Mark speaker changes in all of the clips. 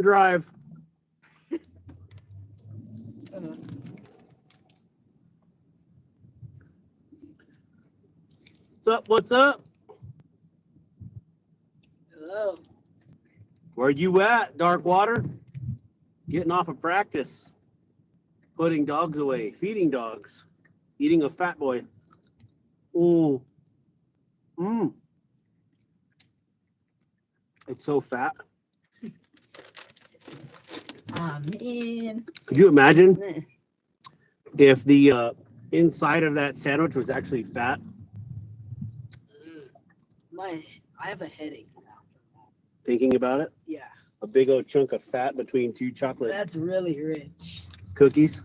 Speaker 1: drive. What's up? What's up?
Speaker 2: Hello.
Speaker 1: Where you at, Darkwater? Getting off of practice. Putting dogs away. Feeding dogs. Eating a fat boy. Mmm. Mmm. It's so fat.
Speaker 2: Ah, man.
Speaker 1: Could you imagine if the inside of that sandwich was actually fat?
Speaker 2: I have a headache now.
Speaker 1: Thinking about it?
Speaker 2: Yeah.
Speaker 1: A big old chunk of fat between two chocolate
Speaker 2: That's really rich.
Speaker 1: cookies.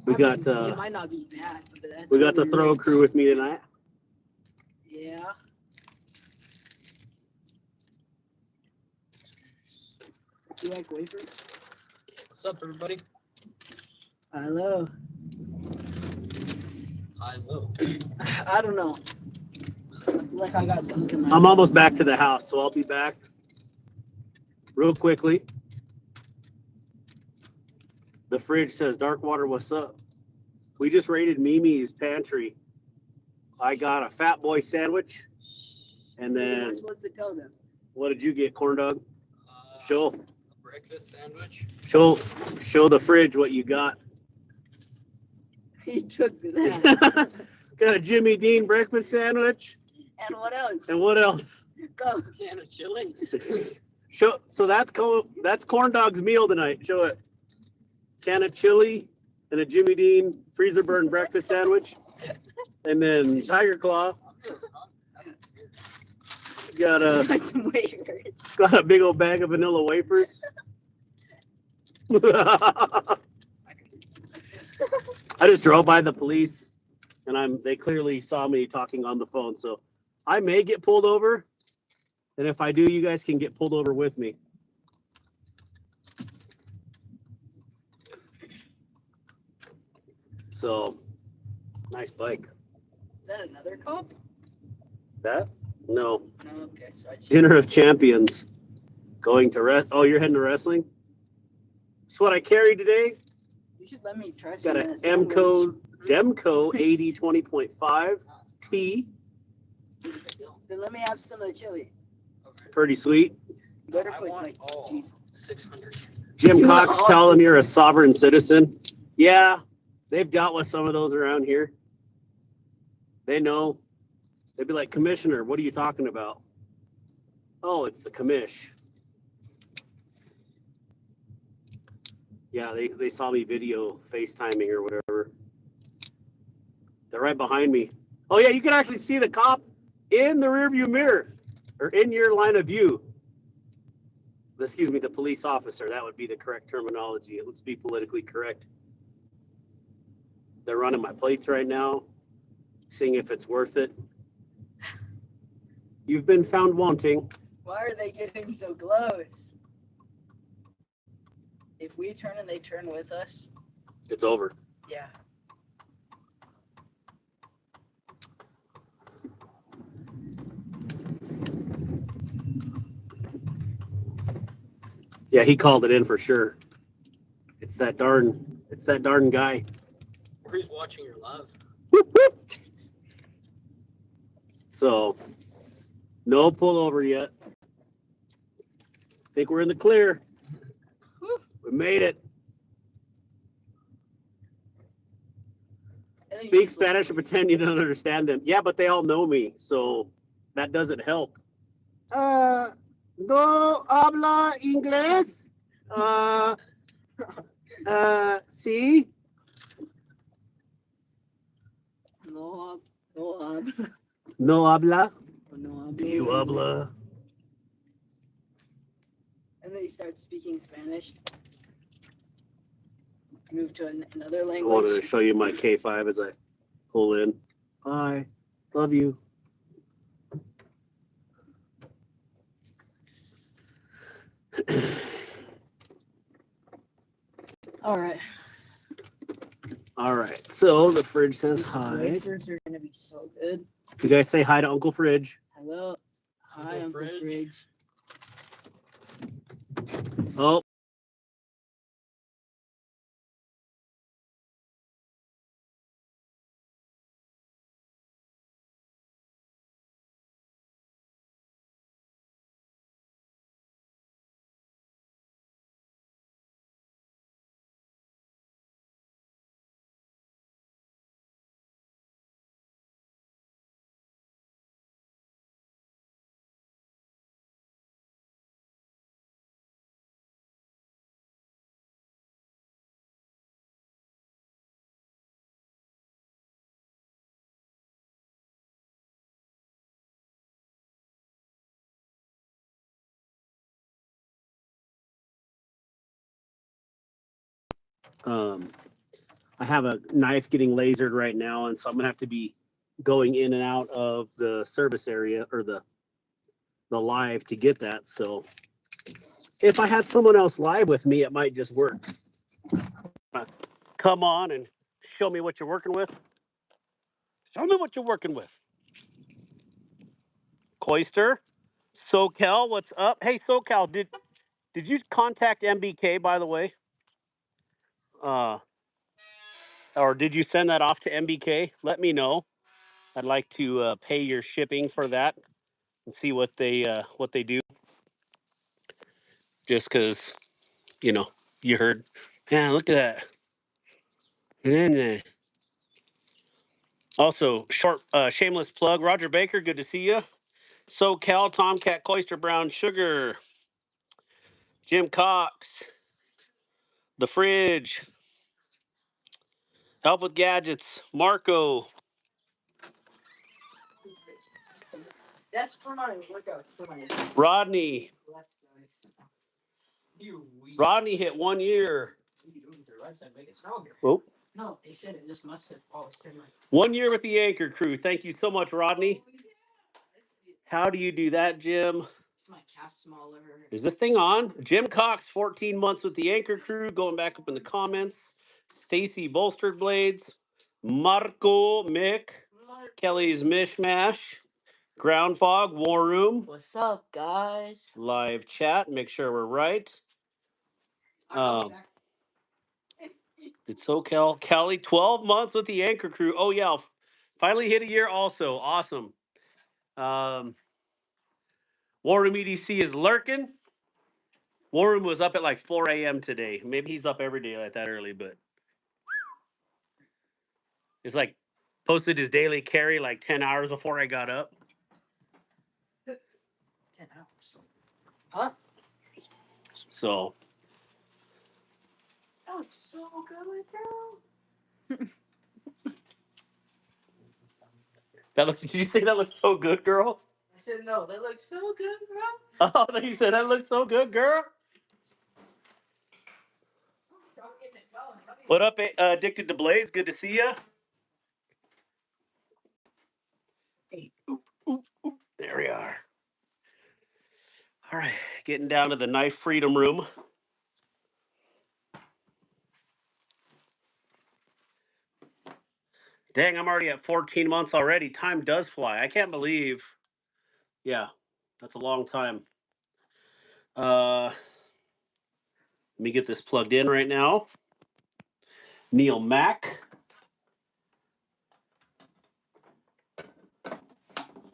Speaker 1: We got
Speaker 2: it might not be bad, but that's
Speaker 1: we got
Speaker 2: really
Speaker 1: the throw
Speaker 2: rich.
Speaker 1: crew with me tonight.
Speaker 2: Yeah. You like wafers?
Speaker 3: What's up, everybody?
Speaker 2: Hello.
Speaker 3: Hello.
Speaker 2: I don't know. I feel like I got dunk in my
Speaker 1: I'm almost back to the house, so I'll be back real quickly. The fridge says, Darkwater, what's up? We just raided Mimi's pantry. I got a fat boy sandwich. And
Speaker 2: What am
Speaker 1: then,
Speaker 2: I supposed to tell them?
Speaker 1: what did you get, corn dog? Show.
Speaker 3: A breakfast sandwich.
Speaker 1: Show the fridge what you got.
Speaker 2: He took that.
Speaker 1: Got a Jimmy Dean breakfast sandwich.
Speaker 2: And what else?
Speaker 1: And what else?
Speaker 2: Go.
Speaker 3: Can of chili.
Speaker 1: So that's corn dog's meal tonight. Show it. Can of chili and a Jimmy Dean freezer burn breakfast sandwich. And then Tiger Claw. Got
Speaker 2: Some wafers.
Speaker 1: got a big old bag of vanilla wafers. I just drove by the police and they clearly saw me talking on the phone, so I may get pulled over. And if I do, you guys can get pulled over with me. So, nice bike.
Speaker 2: Is that another cop?
Speaker 1: That? No.
Speaker 2: No, okay. So I just...
Speaker 1: Dinner of Champions. Going to oh, you're heading to wrestling? That's what I carried today.
Speaker 2: You should let me try some
Speaker 1: Got
Speaker 2: of
Speaker 1: an
Speaker 2: that
Speaker 1: Demco 80/20.5 T.
Speaker 2: Then let me have some of the chili.
Speaker 3: Okay.
Speaker 1: Pretty sweet.
Speaker 2: You better
Speaker 3: I
Speaker 2: put
Speaker 3: want
Speaker 2: like
Speaker 3: all
Speaker 2: cheese.
Speaker 3: 600.
Speaker 1: Jim
Speaker 2: You
Speaker 1: Cox
Speaker 2: want
Speaker 1: telling
Speaker 2: all
Speaker 1: you're a sovereign citizen. Yeah, they've dealt with some of those around here. They know. They'd be like, Commissioner, what are you talking about? Oh, it's the commish. Yeah, they saw me video FaceTiming or whatever. They're right behind me. Oh, yeah, you can actually see the cop in the rearview mirror or in your line of view. Excuse me, the police officer. That would be the correct terminology. Let's be politically correct. They're running my plates right now, seeing if it's worth it. You've been found wanting.
Speaker 2: Why are they getting so close? If we turn and they turn with us,
Speaker 1: It's over.
Speaker 2: yeah.
Speaker 1: Yeah, he called it in for sure. It's that darn guy.
Speaker 3: Or he's watching your live.
Speaker 1: Whoop, whoop. So, no pullover yet. Think we're in the clear. We made it. Speak Spanish and pretend you don't understand them. Yeah, but they all know me, so that doesn't help. ¿No habla inglés? Sí.
Speaker 2: No habla.
Speaker 1: No habla?
Speaker 2: No habla.
Speaker 1: Do you habla?
Speaker 2: And they start speaking Spanish. Move to another
Speaker 1: I wanted to
Speaker 2: language.
Speaker 1: show you my K5 as I pull in. Bye. Love you.
Speaker 2: All right.
Speaker 1: All right. So the fridge says hi.
Speaker 2: Wafers are gonna be so good.
Speaker 1: You guys say hi to Uncle Fridge.
Speaker 2: Hello. Hi, Uncle
Speaker 3: Fridge.
Speaker 2: Fridge.
Speaker 1: Oh. I have a knife getting lasered right now, and so I'm gonna have to be going in and out of the service area or the live to get that. So if I had someone else live with me, it might just work. Come on and show me what you're working with. Show me what you're working with. Coister, SoCal, what's up? Hey, SoCal, did you contact MBK, by the way? Or did you send that off to MBK? Let me know. I'd like to pay your shipping for that and see what they do. Just because, you heard. Yeah, look at that. Also, short, shameless plug. Roger Baker, good to see you. SoCal, Tomcat, Cloister, Brown Sugar, Jim Cox, The Fridge, Help with Gadgets, Marco.
Speaker 2: That's for my workouts for my
Speaker 1: Rodney.
Speaker 2: left side.
Speaker 1: Rodney hit 1 year. Oh.
Speaker 2: No, they said it just must have always been like
Speaker 1: 1 year with the Anchor Crew. Thank you so much, Rodney. How do you do that, Jim?
Speaker 2: Is my calf smaller?
Speaker 1: Is this thing on? Jim Cox, 14 months with the Anchor Crew. Going back up in the comments. Stacy Bolstered Blades. Marco Mick. Kelly's Mishmash. Ground Fog, War Room.
Speaker 2: What's up, guys?
Speaker 1: Live chat. Make sure we're right. It's SoCal. Kelly, 12 months with the Anchor Crew. Oh, yeah. Finally hit a year also. Awesome. War Room EDC is lurking. War Room was up at like 4 a.m. today. Maybe he's up every day like that early, but it's like posted his daily carry like 10 hours before I got up.
Speaker 2: 10 hours. Huh?
Speaker 1: So.
Speaker 2: That looks so good, bro.
Speaker 1: Did you say that looks so good, girl?
Speaker 2: I said no, that looks so good, bro.
Speaker 1: Oh, then you said that looks so good, girl. What up, Addicted to Blades? Good to see you. Hey, oop, oop, oop. There we are. All right, getting down to the knife freedom room. Dang, I'm already at 14 months already. Time does fly. I can't believe. Yeah, that's a long time. Let me get this plugged in right now. Neil Mack.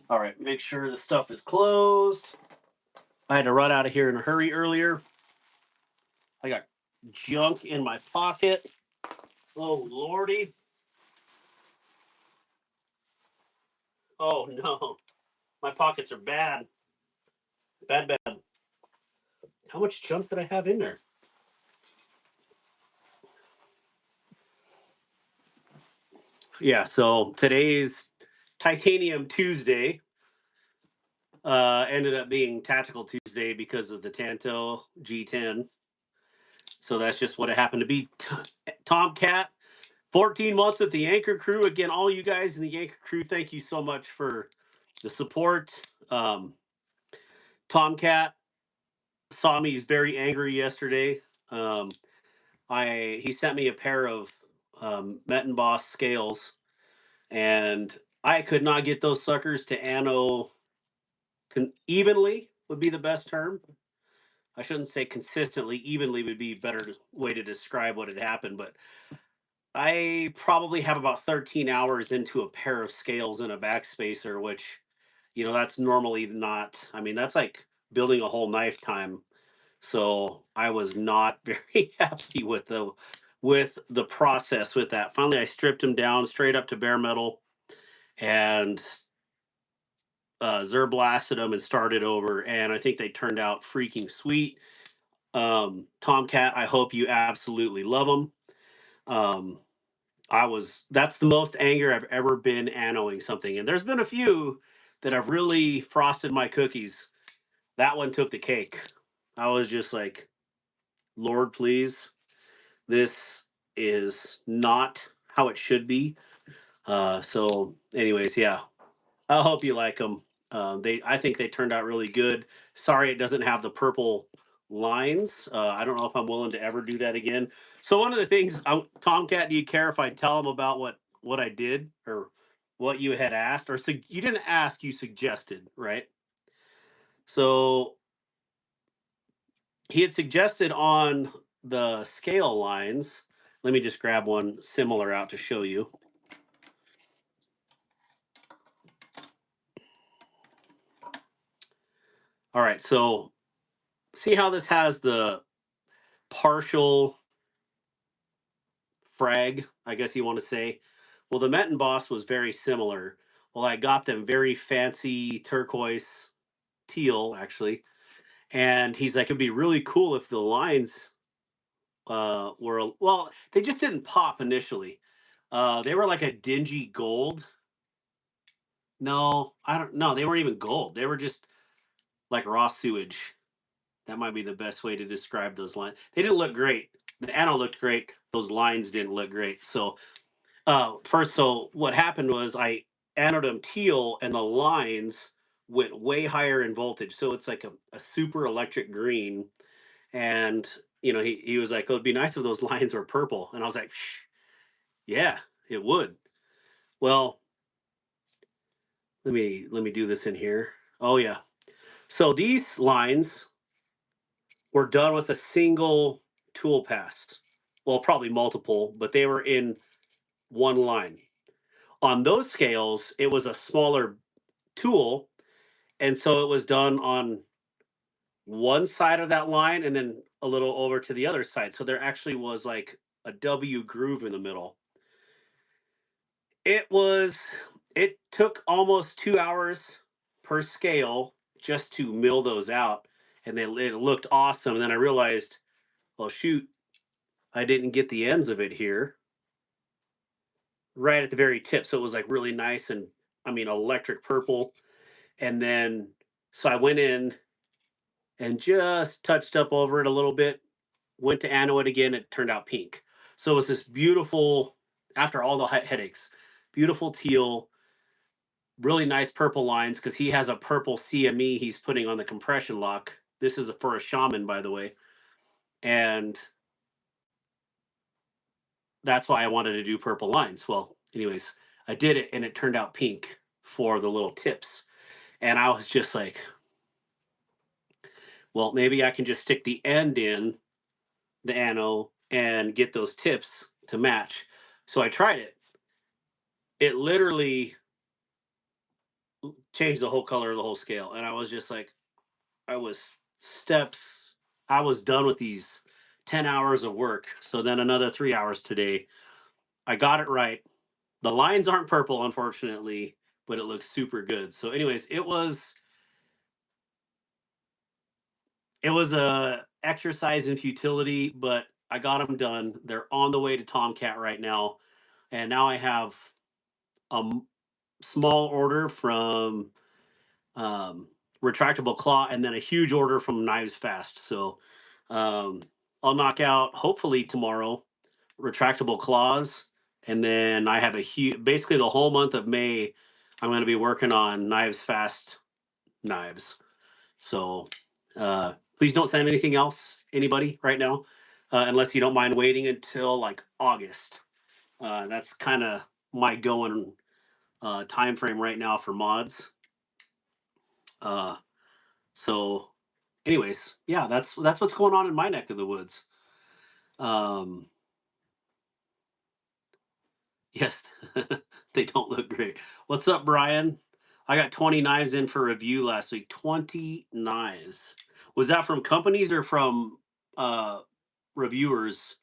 Speaker 1: All right, make sure the stuff is closed. I had to run out of here in a hurry earlier. I got junk in my pocket. Oh, Lordy. Oh, no. My pockets are bad. Bad. How much junk did I have in there? Yeah, so today's Titanium Tuesday ended up being Tactical Tuesday because of the Tanto G10. So that's just what it happened to be. Tomcat, 14 months with the Anchor Crew. Again, all you guys in the Anchor Crew, thank you so much for the support. Tomcat saw me. He's very angry yesterday. He sent me a pair of Mettenboss scales, and I could not get those suckers to evenly would be the best term. I shouldn't say consistently, evenly would be a better way to describe what had happened, but I probably have about 13 hours into a pair of scales and a backspacer, which, that's normally not, I mean, that's like building a whole knife time. So I was not very happy with the process with that. Finally, I stripped them down straight up to bare metal and Zer-blasted them and started over. And I think they turned out freaking sweet. Tomcat, I hope you absolutely love them. Um, that's the most anger I've ever been anoing something. And there's been a few that have really frosted my cookies. That one took the cake. I was just like, Lord, please, this is not how it should be. So anyways, yeah, I hope you like them. I think they turned out really good. Sorry, it doesn't have the purple lines. I don't know if I'm willing to ever do that again. So one of the things, Tomcat, do you care if I tell them about what I did or what you had asked, or you didn't ask, you suggested, right? So he had suggested on the scale lines. Let me just grab one similar out to show you. All right, so see how this has the partial frag, I guess you want to say. Well, the Metin Boss was very similar. Well, I got them very fancy turquoise teal, actually. And he's like, it'd be really cool if the lines were, well, they just didn't pop initially. They were like a dingy gold. No, I don't know. They weren't even gold. They were just like raw sewage. That might be the best way to describe those lines. They didn't look great. The Ano looked great. Those lines didn't look great. So so what happened was I anoded them teal, and the lines went way higher in voltage. So it's like a super electric green. And he was like, "Oh, it'd be nice if those lines were purple." And I was like, Shh, "Yeah, it would." Well, let me do this in here. Oh yeah. So these lines were done with a single tool pass. Well, probably multiple, but they were in one line. On those scales, it was a smaller tool, and so it was done on one side of that line and then a little over to the other side. So there actually was like a W groove in the middle. It took almost 2 hours per scale just to mill those out, and it looked awesome. And then I realized, well, shoot, I didn't get the ends of it here right at the very tip. So it was like really nice and, I mean, electric purple. And then so I went in and just touched up over it a little bit, went to ano it again, it turned out pink. So it was this beautiful, after all the headaches, beautiful teal, really nice purple lines, because he has a purple CME he's putting on the compression lock. This is for a shaman, by the way. And that's why I wanted to do purple lines. Well, anyways, I did it and it turned out pink for the little tips. And I was just like, well, maybe I can just stick the end in the ano and get those tips to match. So I tried it. It literally changed the whole color of the whole scale. And I was just like, I was steps. I was done with these 10 hours of work. So then another 3 hours today. I got it right. The lines aren't purple, unfortunately, but it looks super good. So, anyways, it was a exercise in futility, but I got them done. They're on the way to Tomcat right now, and now I have a small order from um, Retractable Claw, and then a huge order from Knives Fast. So um, I'll knock out hopefully tomorrow Retractable Claws, and then I have a huge, basically the whole month of May. I'm going to be working on Knives Fast knives. So please don't send anything else, anybody, right now, unless you don't mind waiting until like August. That's kind of my going time frame right now for mods. So anyways, yeah, that's what's going on in my neck of the woods. Yes, they don't look great. What's up, Brian? I got 20 knives in for review last week. 20 knives. Was that from companies or from reviewers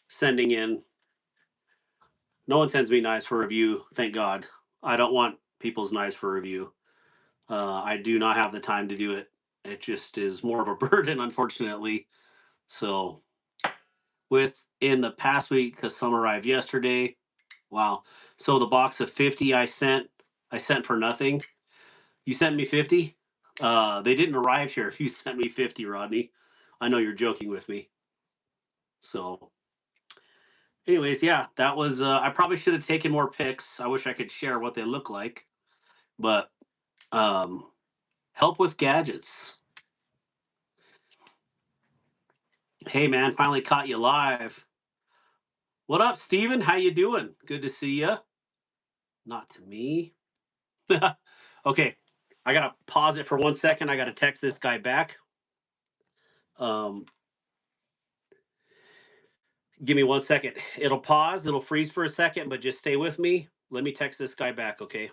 Speaker 1: sending in? No one sends me knives for review, thank God. I don't want people's knives for review. I do not have the time to do it. It just is more of a burden, unfortunately. So, within the past week, because some arrived yesterday. Wow. So the box of 50 I sent for nothing. You sent me 50? They didn't arrive here if you sent me 50, Rodney. I know you're joking with me. So, anyways, yeah, that was. I probably should have taken more pics. I wish I could share what they look like, but um, help with gadgets. Hey, man, finally caught you live. What up, Steven? How you doing? Good to see you. Not to me. Okay, I gotta pause it for 1 second. I gotta text this guy back. Um, Give me 1 second. It'll pause. It'll freeze for a second, but just stay with me. Let me text this guy back, okay?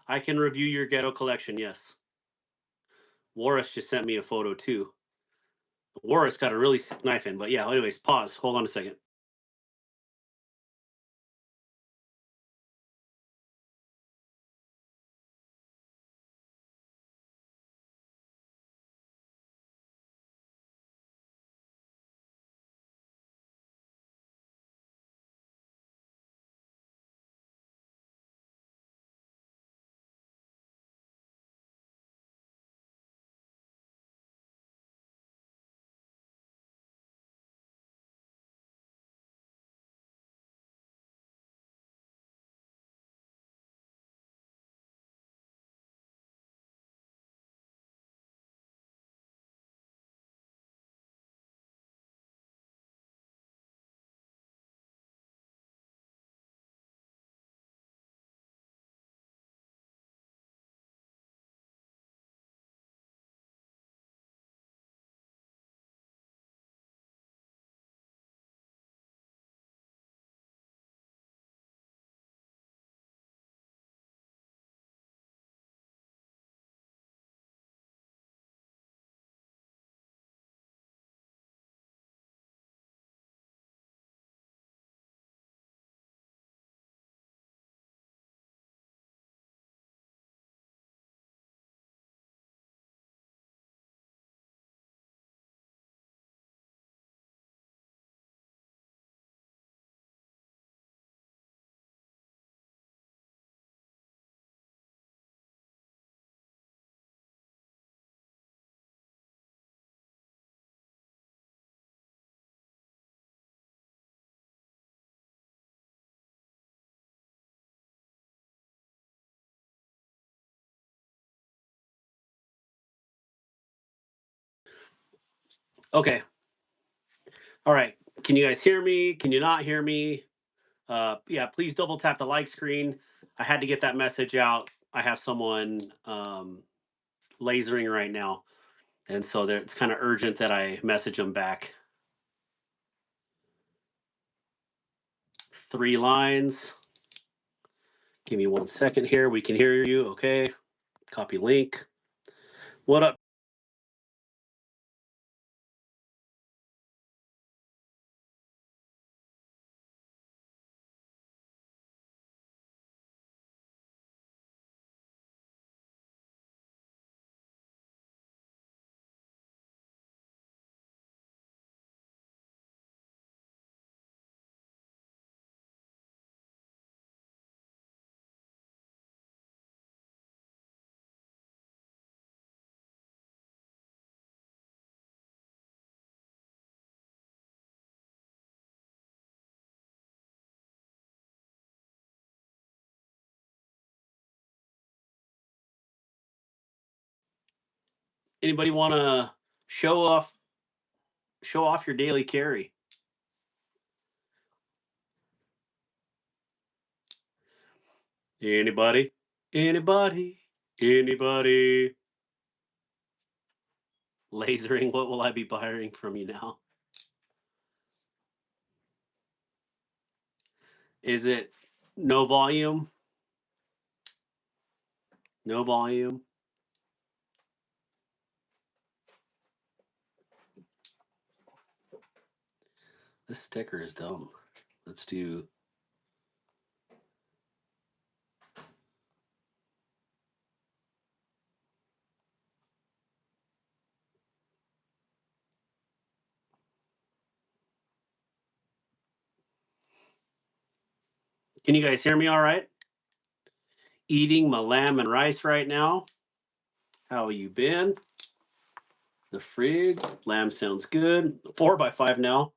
Speaker 1: I can review your ghetto collection, yes. Warris just sent me a photo too. Warris got a really sick knife in, but yeah, anyways, pause. Hold on a second. Okay. All right. Can you guys hear me? Can you not hear me? Yeah, please double tap the like screen. I had to get that message out. I have someone lasering right now. And so it's kind of urgent that I message them back. 3 lines. Give me 1 second here. We can hear you. Okay. Copy link. What up? Anybody want to show off your daily carry? Anybody? Anybody? Anybody? Lasering, what will I be buying from you now? Is it no volume? No volume? This sticker is dumb. Let's do... Can you guys hear me all right? Eating my lamb and rice right now. How you been? The frig. Lamb sounds good. 4x5 now.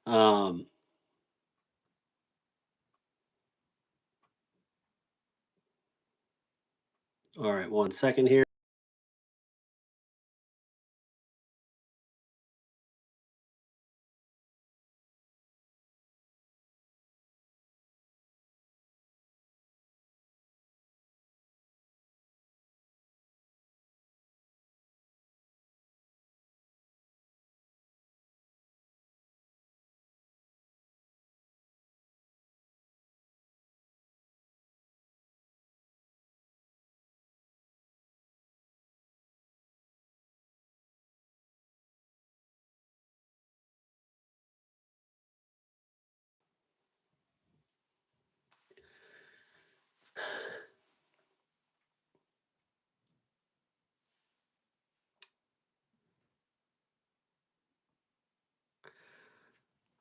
Speaker 1: Um, all right, 1 second here.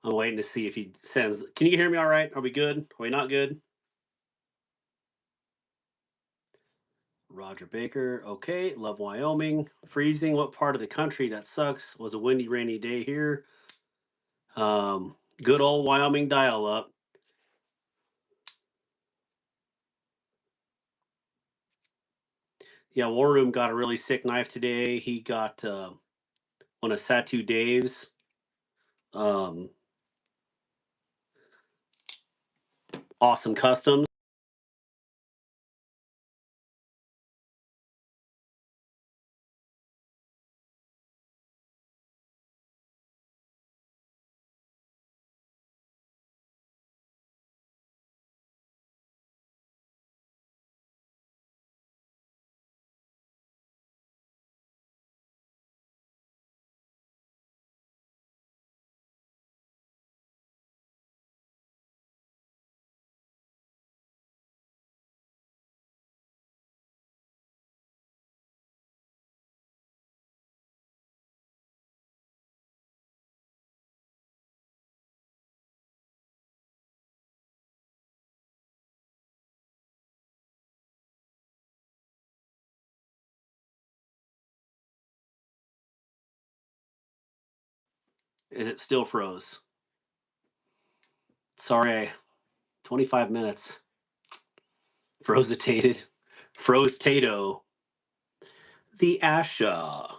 Speaker 1: I'm waiting to see if he sends. Can you hear me all right? Are we good? Are we not good? Roger Baker. Okay. Love Wyoming. Freezing. What part of the country? That sucks. Was a windy, rainy day here. Good old Wyoming dial up. Yeah, War Room got a really sick knife today. He got one of Satu Dave's. Awesome customs. Is it still froze? Sorry, 25 minutes. Froze-tated. Froze-tato. The Asha.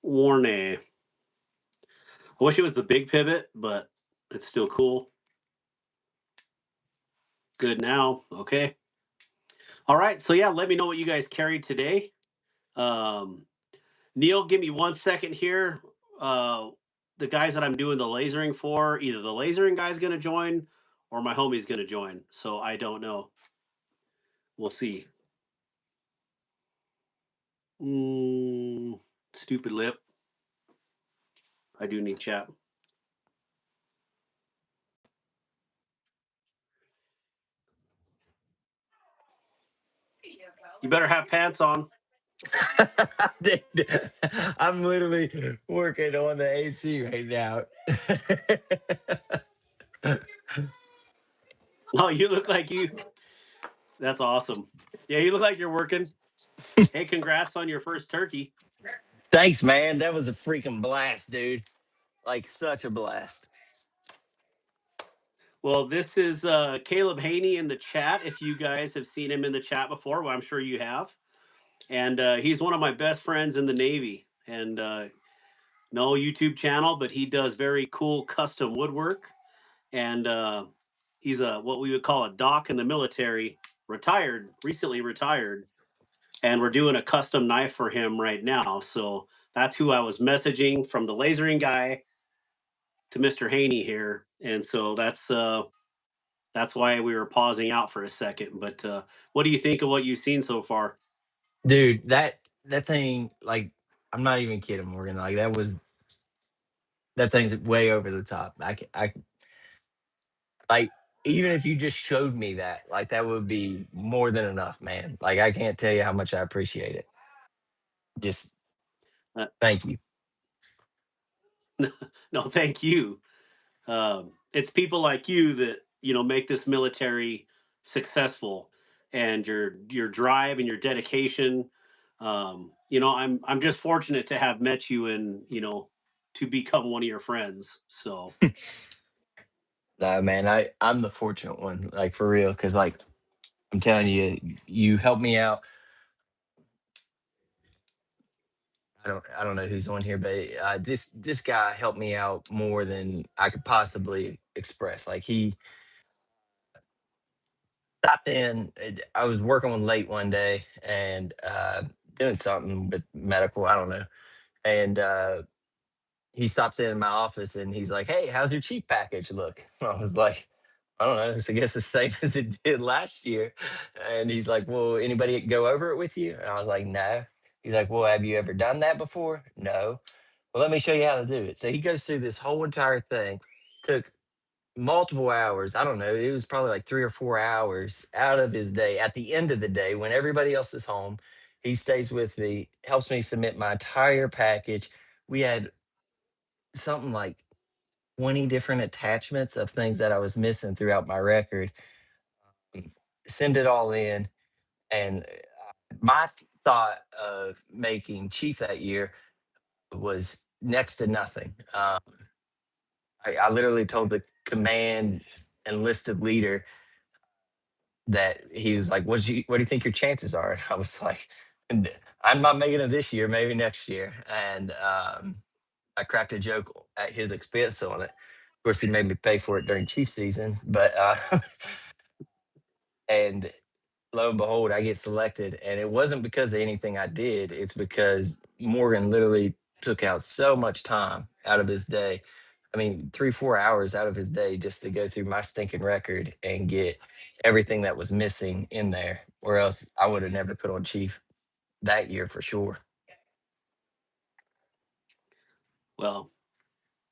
Speaker 1: Warney. I wish it was the big pivot, but it's still cool. Good now. Okay. All right. So, yeah, let me know what you guys carried today. Neil, give me 1 second here. The guys that I'm doing the lasering for, either the lasering guy's going to join or my homie's going to join. So I don't know. We'll see. Stupid lip. I do need chat. You better have pants on.
Speaker 4: Dude, I'm literally working on the AC right now.
Speaker 1: Oh, you look like you. That's awesome. Yeah, you look like you're working. Hey, congrats on your first turkey.
Speaker 4: Thanks, man. That was a freaking blast, dude. Like such a blast.
Speaker 1: Well, this is Caleb Haney in the chat. If you guys have seen him in the chat before, well, I'm sure you have. And he's one of my best friends in the Navy. And no YouTube channel, but he does very cool custom woodwork. And he's what we would call a doc in the military, recently retired. And we're doing a custom knife for him right now. So that's who I was messaging, from the lasering guy to Mr. Haney here. And so that's why we were pausing out for a second. But what do you think of what you've seen so far?
Speaker 4: Dude, that thing, like, I'm not even kidding, Morgan. Like that thing's way over the top. I like, even if you just showed me that, like, that would be more than enough, man. Like, I can't tell you how much I appreciate it. Just thank you.
Speaker 1: No, thank you. It's people like you that make this military successful, and your drive and your dedication. I'm just fortunate to have met you and to become one of your friends. So
Speaker 4: Nah, man, I'm the fortunate one, like, for real, because, like, I'm telling you, you helped me out. I don't know who's on here, but this guy helped me out more than I could possibly express. Like, he stopped in. I was working late one day and doing something with medical. I don't know, and he stops in my office and he's like, "Hey, how's your cheap package look?" I was like, "I don't know. I guess the same as it did last year." And he's like, "Well, anybody go over it with you?" And I was like, "No." He's like, "Well, have you ever done that before?" "No." "Well, let me show you how to do it." So he goes through this whole entire thing. Took multiple hours. I don't know. It was probably like 3 or 4 hours out of his day. At the end of the day, when everybody else is home, he stays with me, helps me submit my entire package. We had something like 20 different attachments of things that I was missing throughout my record. Send it all in. And my thought of making Chief that year was next to nothing. I literally told the command enlisted leader that, he was like, what do you think your chances are? And I was like, I'm not making it this year, maybe next year. And I cracked a joke at his expense on it. Of course, he made me pay for it during Chief season, but and lo and behold, I get selected. And it wasn't because of anything I did. It's because Morgan literally took out so much time out of his day. I mean, 3, 4 hours out of his day just to go through my stinking record and get everything that was missing in there, or else I would have never put on Chief that year for sure.
Speaker 1: well,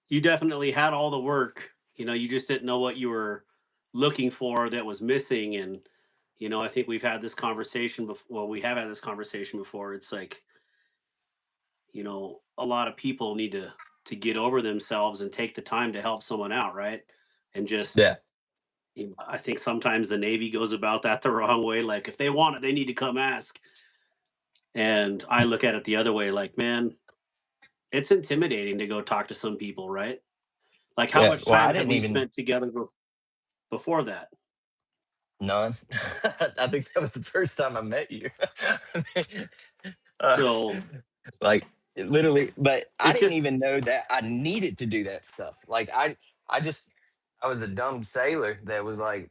Speaker 1: you definitely had all the work. You just didn't know what you were looking for that was missing. And I think we've had this conversation before. Well, we have had this conversation before. It's like, a lot of people need to get over themselves and take the time to help someone out, right? And just,
Speaker 4: Yeah.
Speaker 1: I think sometimes the Navy goes about that the wrong way. Like, if they want it, they need to come ask. And I look at it the other way, like, man, it's intimidating to go talk to some people, right? Like, how
Speaker 4: Yeah.
Speaker 1: much
Speaker 4: Well, I
Speaker 1: time have
Speaker 4: didn't
Speaker 1: we
Speaker 4: even
Speaker 1: spent together before that?
Speaker 4: none. I think that was the first time I met you. uh,
Speaker 1: So
Speaker 4: like literally, but I
Speaker 1: it's
Speaker 4: didn't
Speaker 1: just
Speaker 4: even know that I needed to do that stuff. Like I just, I was a dumb sailor that was like,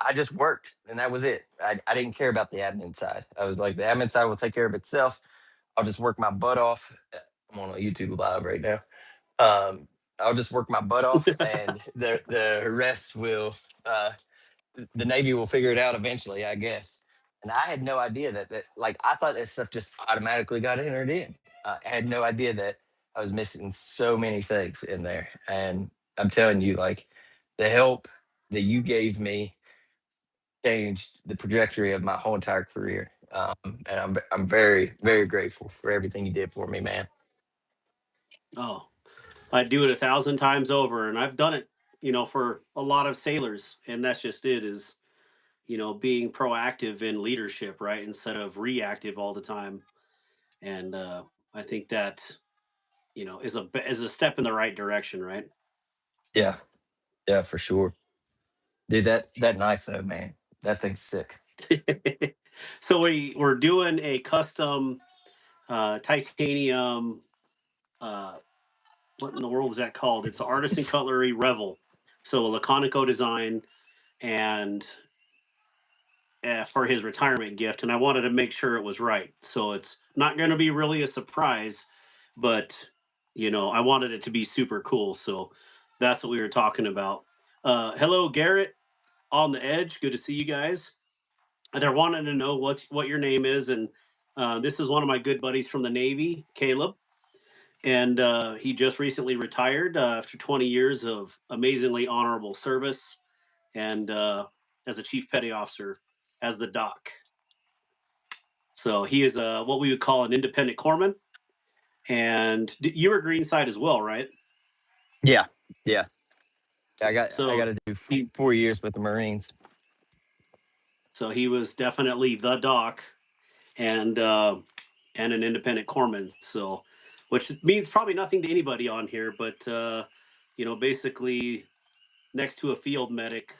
Speaker 4: I just worked and that was it. I didn't care about the admin side. I was like, the admin side will take care of itself. I'll just work my butt off. I'm on a YouTube live right now. I'll just work my butt off, and the rest will. The Navy will figure it out eventually, I guess. And I had no idea that like I thought that stuff just automatically got entered in. I had no idea that I was missing so many things in there. And I'm telling you, like the help that you gave me changed the trajectory of my whole entire career. And I'm very very grateful for everything you did for me, man.
Speaker 1: oh, I'd do it 1,000 times over, and I've done it, for a lot of sailors, and that's just it. Is being proactive in leadership, right, instead of reactive all the time. And I think that is a step in the right direction, right?
Speaker 4: Yeah, yeah, for sure, dude. That knife though, man, that thing's sick.
Speaker 1: So we're doing a custom titanium. Uh, what in the world is that called? It's the Artisan Cutlery Revel. So a Laconico design, and for his retirement gift, and I wanted to make sure it was right. So it's not going to be really a surprise, but I wanted it to be super cool. So that's what we were talking about. Hello, Garrett on the Edge. Good to see you guys. They're wanting to know what your name is, and this is one of my good buddies from the Navy, Caleb, and he just recently retired after 20 years of amazingly honorable service, and as a chief petty officer, as the doc. So he is what we would call an independent corpsman, and you were Greenside as well, right?
Speaker 4: Yeah, yeah. I got
Speaker 1: So
Speaker 4: to do
Speaker 1: he
Speaker 4: 4 years with the Marines.
Speaker 1: so he was definitely the doc, and an independent corpsman. So, which means probably nothing to anybody on here, but basically next to a field medic.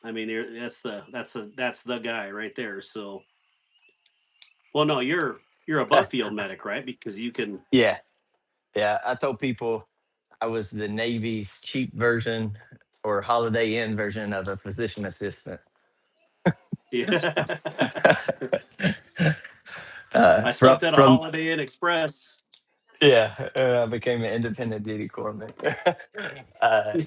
Speaker 1: I mean, that's the guy right there. So, well, no, you're above field medic, right? Because you can.
Speaker 4: Yeah, yeah. I told people I was the Navy's cheap version or Holiday Inn version of a physician assistant.
Speaker 1: Yeah. I
Speaker 4: from
Speaker 1: slept at a
Speaker 4: from
Speaker 1: Holiday Inn Express.
Speaker 4: yeah, I became an independent duty corpsman. uh,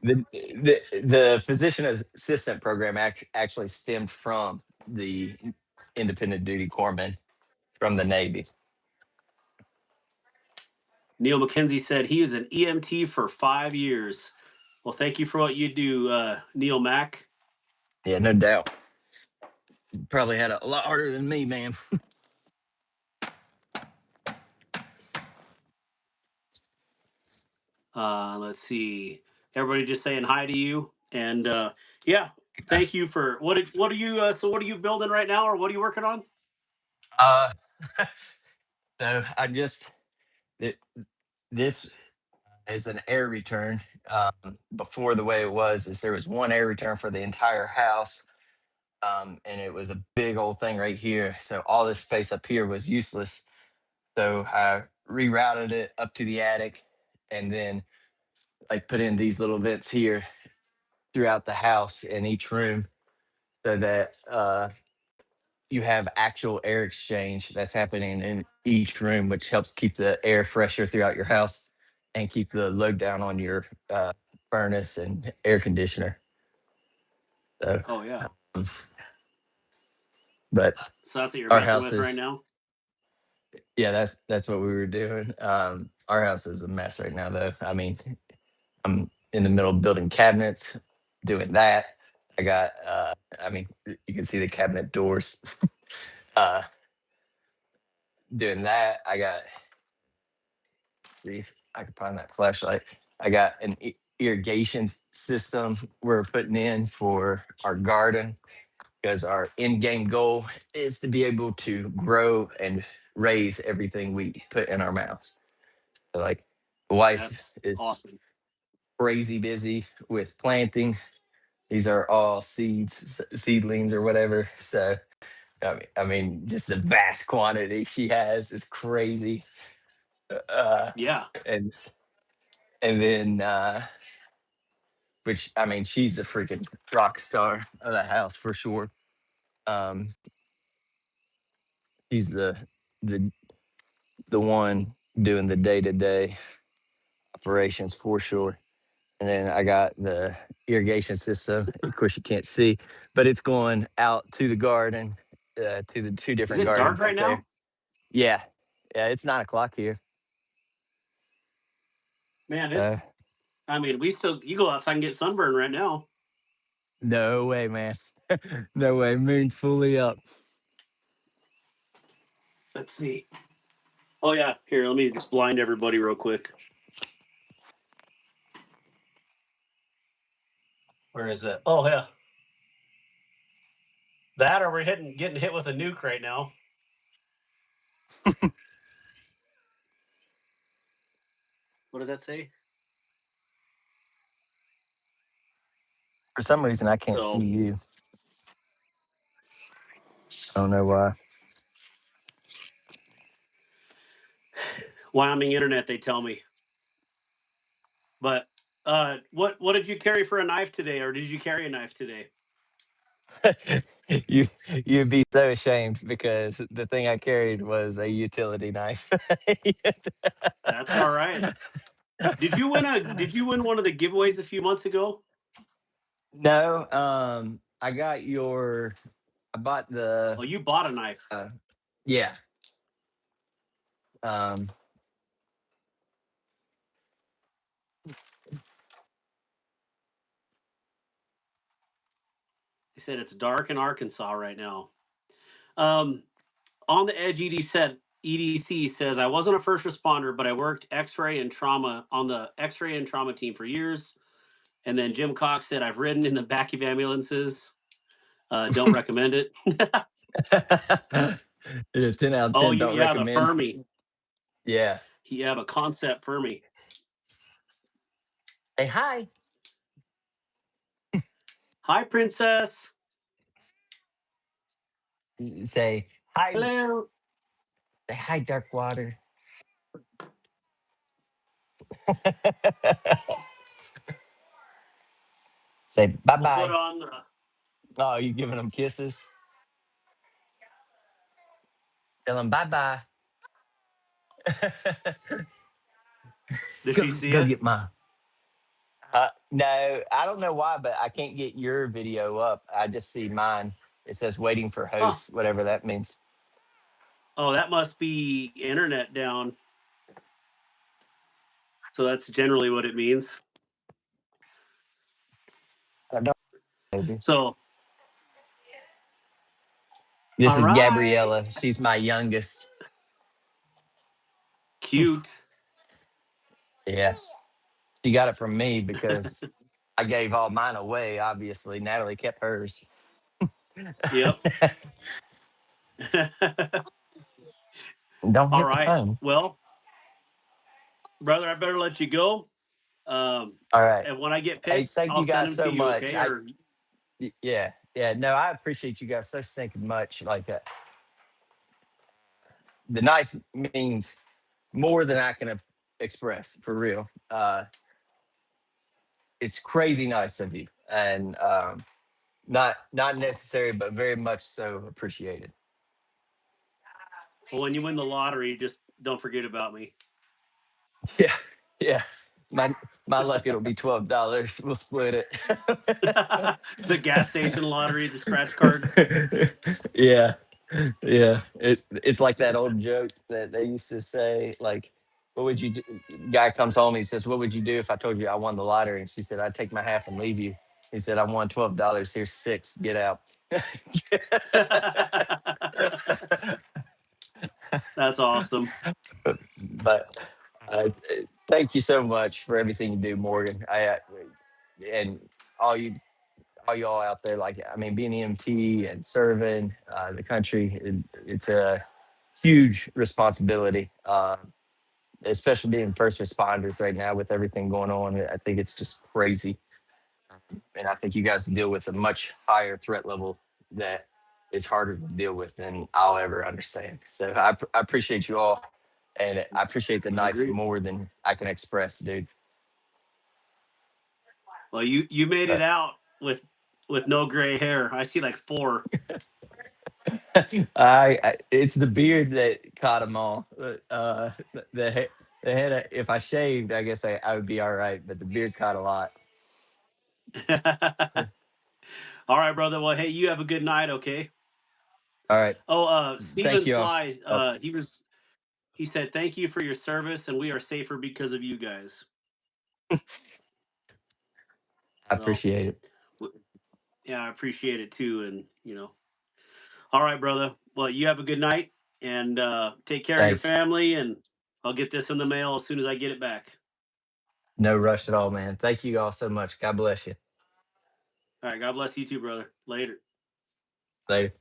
Speaker 4: the physician assistant program actually stemmed from the independent duty corpsman from the Navy.
Speaker 1: Neil McKenzie said he is an EMT for 5 years. Well, thank you for what you do, Neil Mack.
Speaker 4: Yeah, no doubt. Probably had a lot harder than me, man.
Speaker 1: Let's see. Everybody just saying hi to you, and yeah, thank
Speaker 4: That's
Speaker 1: you for what are you so what are you building right now, or what are you working on?
Speaker 4: uh. So I just th- this is an air return. Before the way it was is there was one air return for the entire house, and it was a big old thing right here. So all this space up here was useless. So I rerouted it up to the attic, and then like put in these little vents here throughout the house in each room, so that you have actual air exchange that's happening in each room, which helps keep the air fresher throughout your house and keep the load down on your furnace and air conditioner. So,
Speaker 1: Oh yeah,
Speaker 4: um, but
Speaker 1: so that's what you're
Speaker 4: our
Speaker 1: messing
Speaker 4: house
Speaker 1: with right
Speaker 4: is,
Speaker 1: now.
Speaker 4: yeah, that's what we were doing. Our house is a mess right now, though. I mean, I'm in the middle of building cabinets, doing that. I got, I mean, you can see the cabinet doors. uh, Doing that, I got, see if I can find that flashlight. I got an irrigation system we're putting in for our garden because our end game goal is to be able to grow and raise everything we put in our mouths. So like Wife
Speaker 1: That's
Speaker 4: is
Speaker 1: awesome.
Speaker 4: crazy busy with planting. These are all seedlings or whatever. So I mean, just the vast quantity she has is crazy. Uh,
Speaker 1: Yeah.
Speaker 4: and and then which I mean, she's a freaking rock star of the house for sure. Um, she's the the one doing the day to day operations for sure. And then I got the irrigation system. Of course, you can't see, but it's going out to the garden, to the two
Speaker 1: Is
Speaker 4: different
Speaker 1: it dark
Speaker 4: gardens
Speaker 1: right
Speaker 4: out there.
Speaker 1: now?
Speaker 4: Yeah, yeah, it's 9 o'clock here.
Speaker 1: Man,
Speaker 4: Uh,
Speaker 1: I mean, you go outside and get sunburn right now.
Speaker 4: no way, man. No way. Moon's fully up.
Speaker 1: Let's see. Oh, yeah. Here, let me just blind everybody real quick. Where is it? Oh, yeah. That or we're getting hit with a nuke right now. What does that say?
Speaker 4: For some reason, I can't see
Speaker 1: So,
Speaker 4: you. I don't know why.
Speaker 1: Wyoming internet, they tell me. But what did you carry for a knife today, or did you carry a knife today?
Speaker 4: you you'd be so ashamed because the thing I carried was a utility knife.
Speaker 1: That's all right. Did you win one of the giveaways a few months ago?
Speaker 4: No, I got your. I bought the.
Speaker 1: Oh, you bought a knife.
Speaker 4: Uh, yeah. Um,
Speaker 1: They said it's dark in Arkansas right now. Um, on the edge, EDC says I wasn't a first responder, but I worked X-ray and trauma on the X-ray and trauma team for years. And then Jim Cox said I've ridden in the back of ambulances. Don't recommend it.
Speaker 4: yeah, 10 out of
Speaker 1: Oh,
Speaker 4: 10. Don't
Speaker 1: yeah, the
Speaker 4: recommend.
Speaker 1: Fermi.
Speaker 4: Yeah.
Speaker 1: You have a concept Fermi.
Speaker 4: Hey, hi.
Speaker 1: Hi, princess.
Speaker 4: Say hi.
Speaker 1: Hello.
Speaker 4: Say hi, dark water. Say bye
Speaker 1: We'll put
Speaker 4: bye.
Speaker 1: on the.
Speaker 4: Oh, you giving them kisses? Tell them bye bye.
Speaker 1: Did
Speaker 4: go,
Speaker 1: she see
Speaker 4: go
Speaker 1: it?
Speaker 4: get mine. No, I don't know why, but I can't get your video up. I just see mine. It says waiting for
Speaker 1: Huh.
Speaker 4: host, whatever that means.
Speaker 1: Oh, that must be internet down. So that's generally what it means.
Speaker 4: I don't know, maybe.
Speaker 1: So,
Speaker 4: This
Speaker 1: all
Speaker 4: is
Speaker 1: right.
Speaker 4: Gabriella. She's my youngest.
Speaker 1: Cute.
Speaker 4: Yeah. She got it from me because I gave all mine away, obviously. Natalie kept hers.
Speaker 1: Yep.
Speaker 4: Don't
Speaker 1: All
Speaker 4: hit the
Speaker 1: right.
Speaker 4: phone.
Speaker 1: Well, brother, I better let you go.
Speaker 4: All right.
Speaker 1: And when I get
Speaker 4: Hey,
Speaker 1: pics,
Speaker 4: thank
Speaker 1: I'll
Speaker 4: you
Speaker 1: send
Speaker 4: guys
Speaker 1: them to
Speaker 4: so
Speaker 1: you,
Speaker 4: much.
Speaker 1: okay? Or
Speaker 4: Yeah, yeah. No, I appreciate you guys so stinking much. Like the knife means more than I can express for real. It's crazy nice of you, and not necessary, but very much so appreciated.
Speaker 1: well, when you win the lottery, just don't forget about me.
Speaker 4: Yeah, yeah. My my luck, it'll be $12. We'll split it.
Speaker 1: The gas station lottery, the scratch card.
Speaker 4: Yeah, yeah. It's like that old joke that they used to say, like, what would you do? Guy comes home, he says, what would you do if I told you I won the lottery? And she said, I'd take my half and leave you. He said, I won $12. Here's six. Get out.
Speaker 1: That's awesome.
Speaker 4: But thank you so much for everything you do, Morgan. And all you all y'all out there, like, I mean, being EMT and serving the country, it's a huge responsibility. especially being first responders right now with everything going on. I think it's just crazy. And I think you guys deal with a much higher threat level that is harder to deal with than I'll ever understand. So I appreciate you all, and I appreciate the
Speaker 1: I
Speaker 4: knife
Speaker 1: agree.
Speaker 4: more than I can express, dude.
Speaker 1: Well, you made it
Speaker 4: But
Speaker 1: out with no gray hair. I see like 4.
Speaker 4: I it's the beard that caught them all. The head, if I shaved, I guess I would be all right, but the beard caught a lot.
Speaker 1: All right, brother. Well, hey, you have a good night, okay?
Speaker 4: All right,
Speaker 1: Oh,
Speaker 4: thank
Speaker 1: Steven
Speaker 4: you all.
Speaker 1: Sly,
Speaker 4: Oh,
Speaker 1: he said thank you for your service, and we are safer because of you guys.
Speaker 4: I
Speaker 1: So,
Speaker 4: appreciate it.
Speaker 1: yeah, I appreciate it too, and all right, brother. Well, you have a good night, and take care of your
Speaker 4: Thanks.
Speaker 1: family, and I'll get this in the mail as soon as I get it back.
Speaker 4: No rush at all, man. Thank you all so much. God bless you.
Speaker 1: All right, God bless you too, brother. Later.
Speaker 4: Later.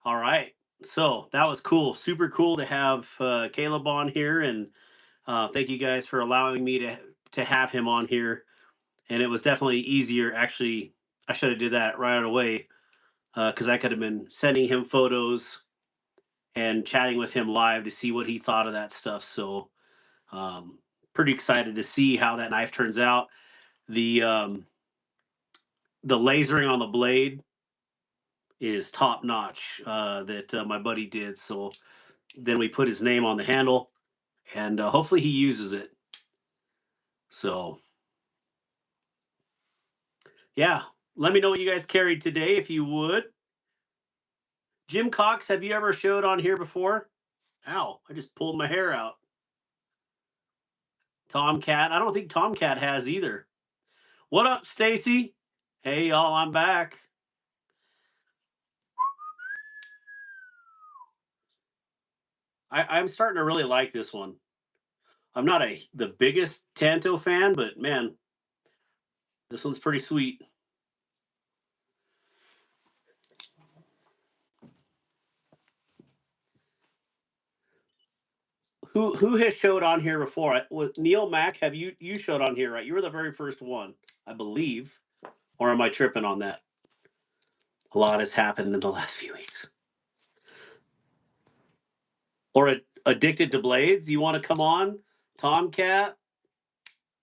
Speaker 1: All right. So that was cool. Super cool to have Caleb on here, and thank you guys for allowing me to have him on here. And it was definitely easier. Actually, I should have did that right away because I could have been sending him photos and chatting with him live to see what he thought of that stuff. So um, pretty excited to see how that knife turns out. The um, the lasering on the blade is top notch that my buddy did. So then we put his name on the handle, and hopefully he uses it. So yeah, let me know what you guys carried today if you would. Jim Cox, have you ever showed on here before? Ow, I just pulled my hair out. Tomcat, I don't think Tomcat has either. What up, Stacy? Hey y'all, I'm back. I'm starting to really like this one. I'm not the biggest Tanto fan, but man, this one's pretty sweet. Who has showed on here before? With Neil Mack, have you showed on here, right? You were the very first one, I believe. Or am I tripping on that? A lot has happened in the last few weeks. Or Addicted to Blades, you want to come on? Tomcat,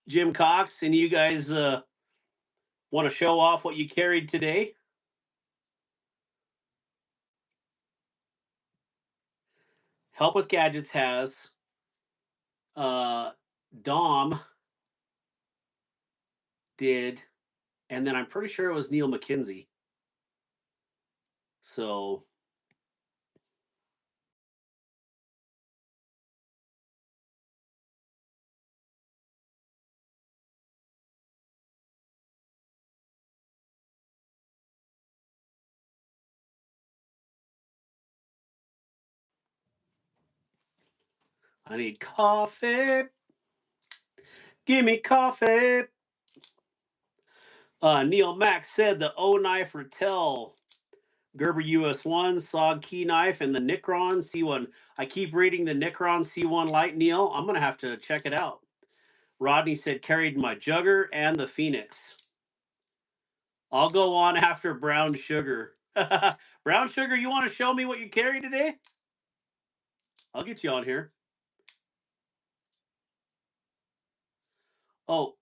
Speaker 1: Jim Cox, and you guys want to show off what you carried today? Help with Gadgets has uh, Dom did, and then I'm pretty sure it was Neil McKenzie. So I need coffee. Give me coffee. Neil Mack said the O knife Ratel Gerber US1 SOG key knife and the Nicron C1. I keep reading the Nicron C1 Light, Neil. I'm going to have to check it out. Rodney said carried my Jugger and the Phoenix. I'll go on after Brown Sugar. Brown Sugar, you want to show me what you carry today? I'll get you on here. Oh,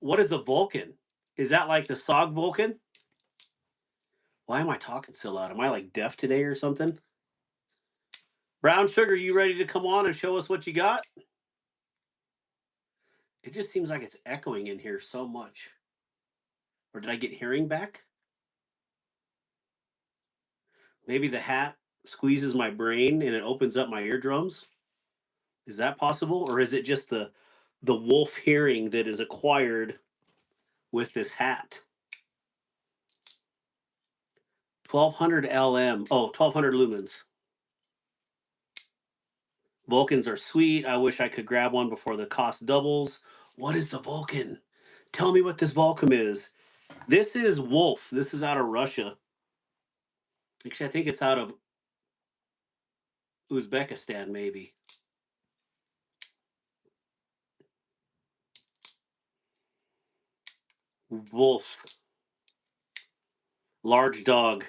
Speaker 1: What is the Vulcan? Is that like the SOG Vulcan? Why am I talking so loud? Am I like deaf today or something? Brown Sugar, you ready to come on and show us what you got? It just seems like it's echoing in here so much. Or did I get hearing back? Maybe the hat squeezes my brain and it opens up my eardrums. Is that possible? Or is it just the wolf hearing that is acquired with this hat? 1200 LM. Oh, 1200 lumens. Vulcans are sweet. I wish I could grab one before the cost doubles. What is the Vulcan? Tell me what this Vulcan is. This is Wolf. This is out of Russia. Actually, I think it's out of Uzbekistan, maybe. Wolf. Large dog.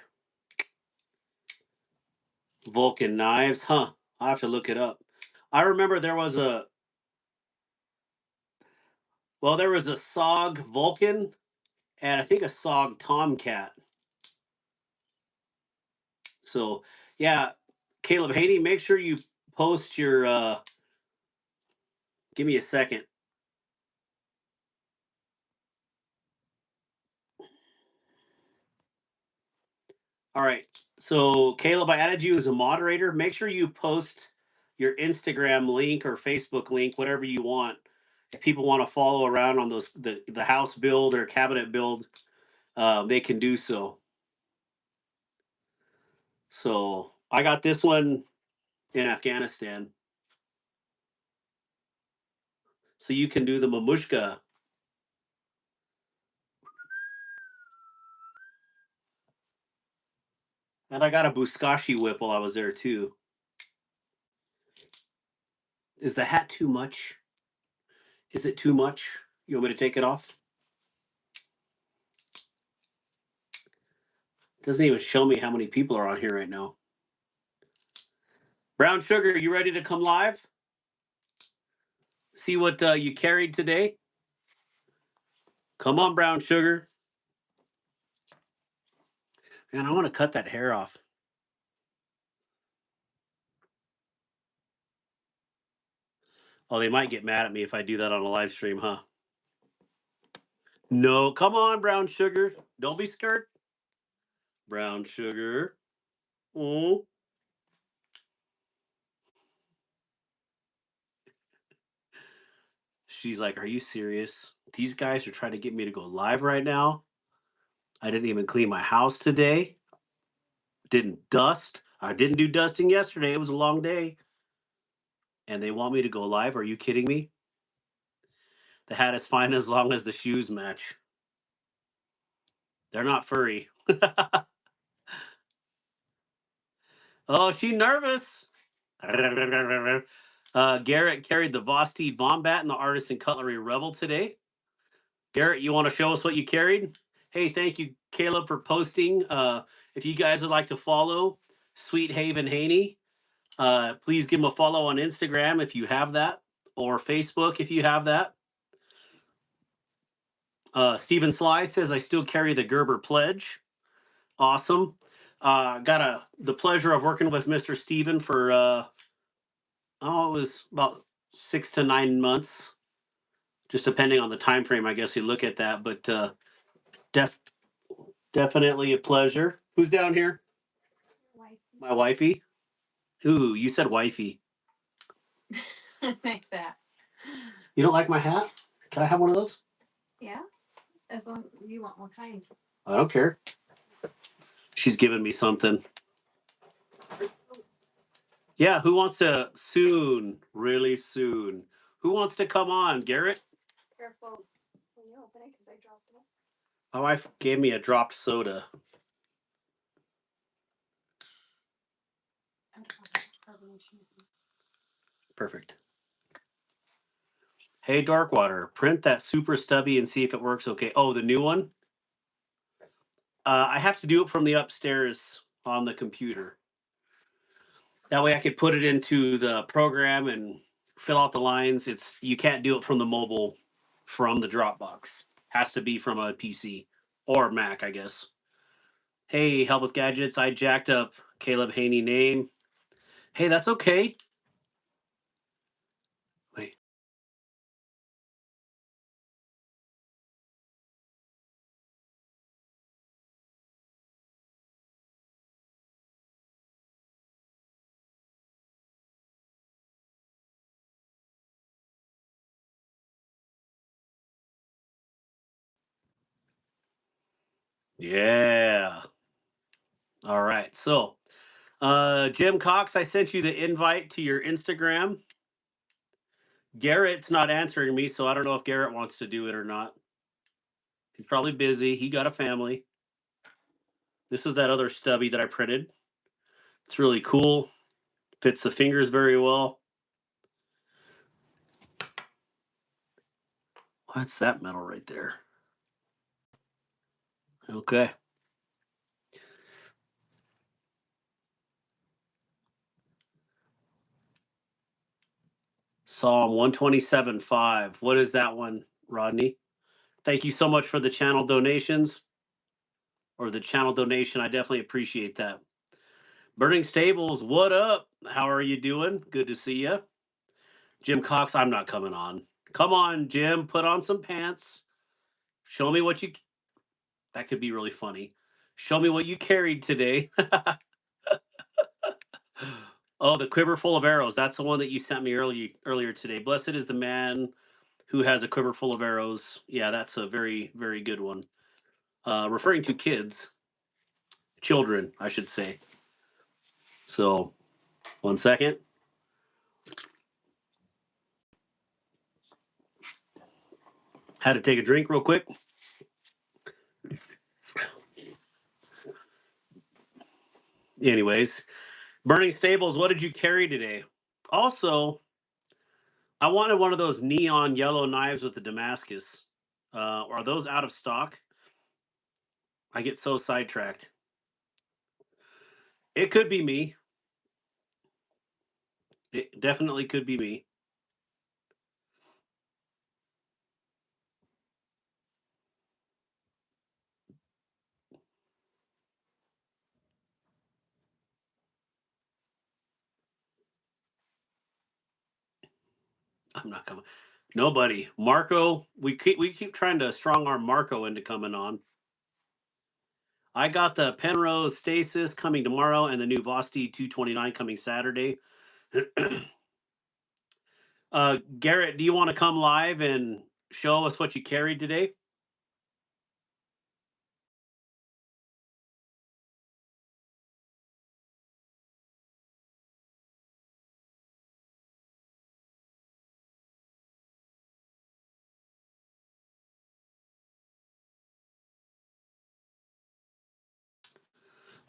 Speaker 1: Vulcan knives. Huh. I'll have to look it up. I remember there was a SOG Vulcan and I think a SOG Tomcat. So yeah, Caleb Haney, make sure you post your give me a second. All right. So Caleb, I added you as a moderator. Make sure you post your Instagram link or Facebook link, whatever you want. If people want to follow around on those the house build or cabinet build, they can do so. So I got this one in Afghanistan. So you can do the mamushka. And I got a Buzkashi whip while I was there too. Is the hat too much? Is it too much? You want me to take it off? Doesn't even show me how many people are on here right now. Brown Sugar, you ready to come live? See what you carried today? Come on, Brown Sugar. Man, I want to cut that hair off. Oh, they might get mad at me if I do that on a live stream, huh? No, come on, Brown Sugar. Don't be scared. Brown Sugar. Oh. She's like, are you serious? These guys are trying to get me to go live right now. I didn't even clean my house today. Didn't dust. I didn't do dusting yesterday. It was a long day. And they want me to go live. Are you kidding me? The hat is fine as long as the shoes match. They're not furry. Oh, she nervous. Garrett carried the Vosti Vombat and the Artisan Cutlery Rebel today. Garrett, you want to show us what you carried? Hey, thank you, Caleb, for posting. If you guys would like to follow Sweet Haven Haney, please give him a follow on Instagram if you have that, or Facebook if you have that. Stephen Sly says, I still carry the Gerber Pledge. Awesome. Got the pleasure of working with Mr. Steven for, it was about 6 to 9 months, just depending on the time frame, I guess you look at that. But definitely a pleasure. Who's down here? My wifey. Ooh, you said wifey.
Speaker 2: Thanks, Zach.
Speaker 1: You don't like my hat? Can I have one of those?
Speaker 2: Yeah, as long as you want one kind.
Speaker 1: I don't care. She's giving me something. Yeah, who wants to soon, really soon? Who wants to come on, Garrett?
Speaker 2: Careful when you open it because I dropped it.
Speaker 1: My wife gave me a dropped soda. Perfect. Hey, Darkwater, print that super stubby and see if it works okay. Oh, the new one? I have to do it from the upstairs on the computer. That way I could put it into the program and fill out the lines. You can't do it from the mobile from the Dropbox. Has to be from a PC or Mac, I guess. Hey, help with gadgets. I jacked up Caleb Haney name. Hey, that's okay. Wait. Yeah. All right. So, Jim Cox, I sent you the invite to your Instagram. Garrett's not answering me, so I don't know if Garrett wants to do it or not. He's probably busy. He got a family. This is that other stubby that I printed. It's really cool. Fits the fingers very well. What's that metal right there? Okay. Psalm 127:5. What is that one, Rodney? Thank you so much for the channel donations or the channel donation. I definitely appreciate that. Burning Stables, what up? How are you doing? Good to see you. Jim Cox, I'm not coming on. Come on, Jim, put on some pants. Show me what you. That could be really funny. Show me what you carried today. Oh, the quiver full of arrows. That's the one that you sent me earlier today. Blessed is the man who has a quiver full of arrows. Yeah, that's a very, very good one. Referring to kids, children, I should say. So, 1 second. Had to take a drink real quick. Anyways, Burning Stables, what did you carry today? Also, I wanted one of those neon yellow knives with the Damascus. Are those out of stock? I get so sidetracked. It could be me. It definitely could be me. I'm not coming. Nobody. Marco, we keep trying to strong arm Marco into coming on. I got the Penrose Stasis coming tomorrow and the new Vosti 229 coming Saturday. Garrett, do you want to come live and show us what you carried today?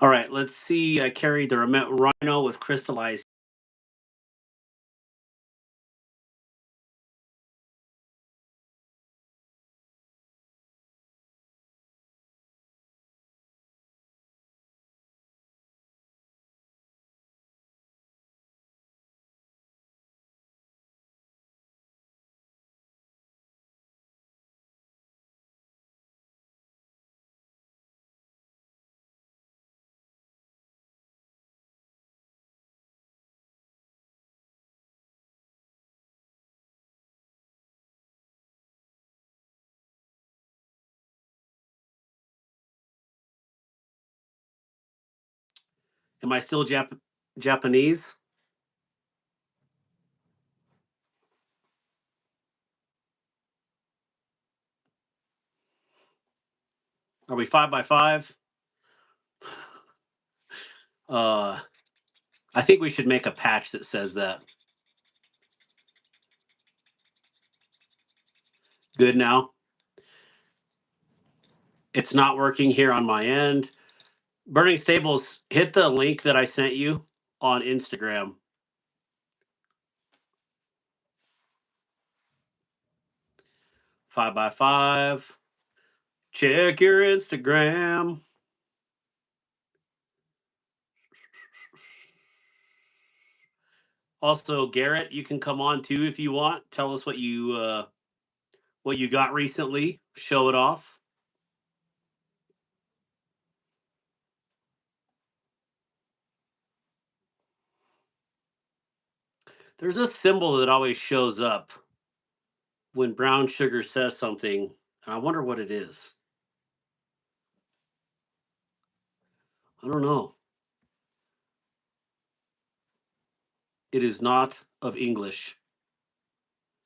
Speaker 1: All right, let's see. I carried the Rhino with crystallized. Am I still Japanese? Are we 5x5? I think we should make a patch that says that. Good now. It's not working here on my end. Burning Stables, hit the link that I sent you on Instagram. Five by five. Check your Instagram. Also, Garrett, you can come on too if you want. Tell us what you what you got recently. Show it off. There's a symbol that always shows up when Brown Sugar says something, and I wonder what it is. I don't know. It is not of English.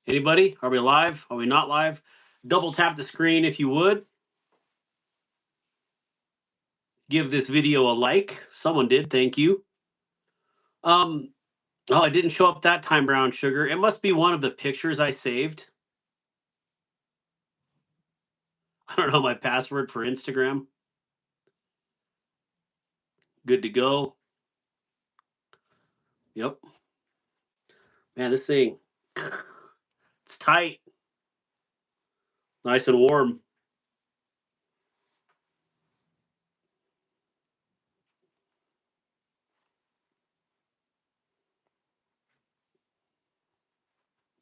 Speaker 1: Anybody? Are we live? Are we not live? Double tap the screen if you would. Give this video a like. Someone did. Thank you. Oh, it didn't show up that time, Brown Sugar. It must be one of the pictures I saved. I don't know my password for Instagram. Good to go. Yep. Man, this thing, it's tight. Nice and warm.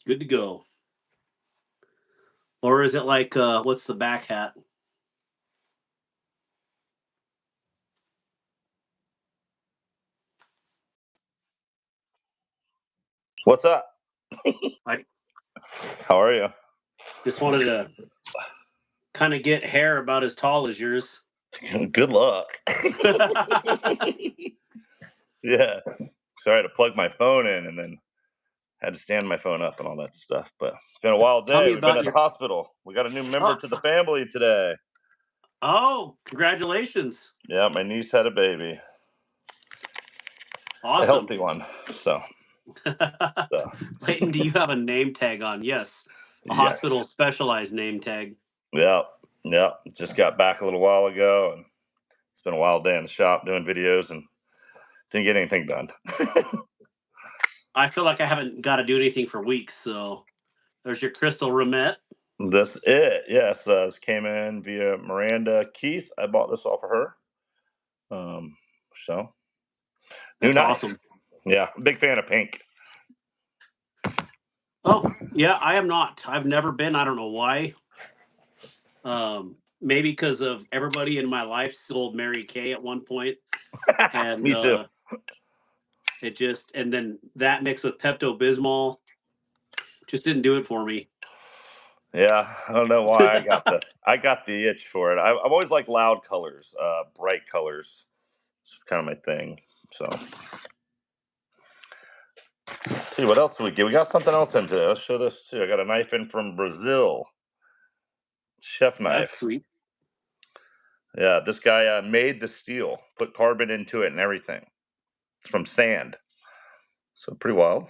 Speaker 1: Good to go. Or is it like, what's the back hat?
Speaker 5: What's up?
Speaker 1: I
Speaker 5: How are you?
Speaker 1: just wanted to kind of get hair about as tall as yours.
Speaker 5: Good luck. Yeah. So I had to plug my phone in and then had to stand my phone up and all that stuff. But it's been a wild
Speaker 1: Tell
Speaker 5: day.
Speaker 1: me
Speaker 5: We've been
Speaker 1: about
Speaker 5: at the hospital. We got a new member
Speaker 1: Oh.
Speaker 5: to the family today.
Speaker 1: Oh, congratulations.
Speaker 5: Yeah, my niece had a baby.
Speaker 1: Awesome.
Speaker 5: A healthy one. So
Speaker 1: Clayton, do you have a name tag on? Yes. A
Speaker 5: yes.
Speaker 1: hospital specialized name tag.
Speaker 5: Yeah. Yeah. Just got back a little while ago and it's been a wild day in the shop doing videos and didn't get anything done.
Speaker 1: I feel like I haven't got to do anything for weeks, so there's your crystal rumette.
Speaker 5: That's it. Yes. This came in via Miranda Keith. I bought this off of her. So new
Speaker 1: That's
Speaker 5: knife.
Speaker 1: awesome.
Speaker 5: Yeah, big fan of pink.
Speaker 1: Oh, yeah, I am not. I've never been. I don't know why. Maybe because of everybody in my life sold Mary Kay at one point. And
Speaker 5: Me too.
Speaker 1: it just, and then that mixed with Pepto-Bismol just didn't do it for me.
Speaker 5: Yeah, I don't know why I got the itch for it. I've always liked loud colors, bright colors. It's kind of my thing. So, see what else do we get? We got something else in today. Let's show this too. I got a knife in from Brazil, chef knife.
Speaker 1: That's sweet.
Speaker 5: Yeah, this guy made the steel, put carbon into it and everything. It's from sand, so pretty wild.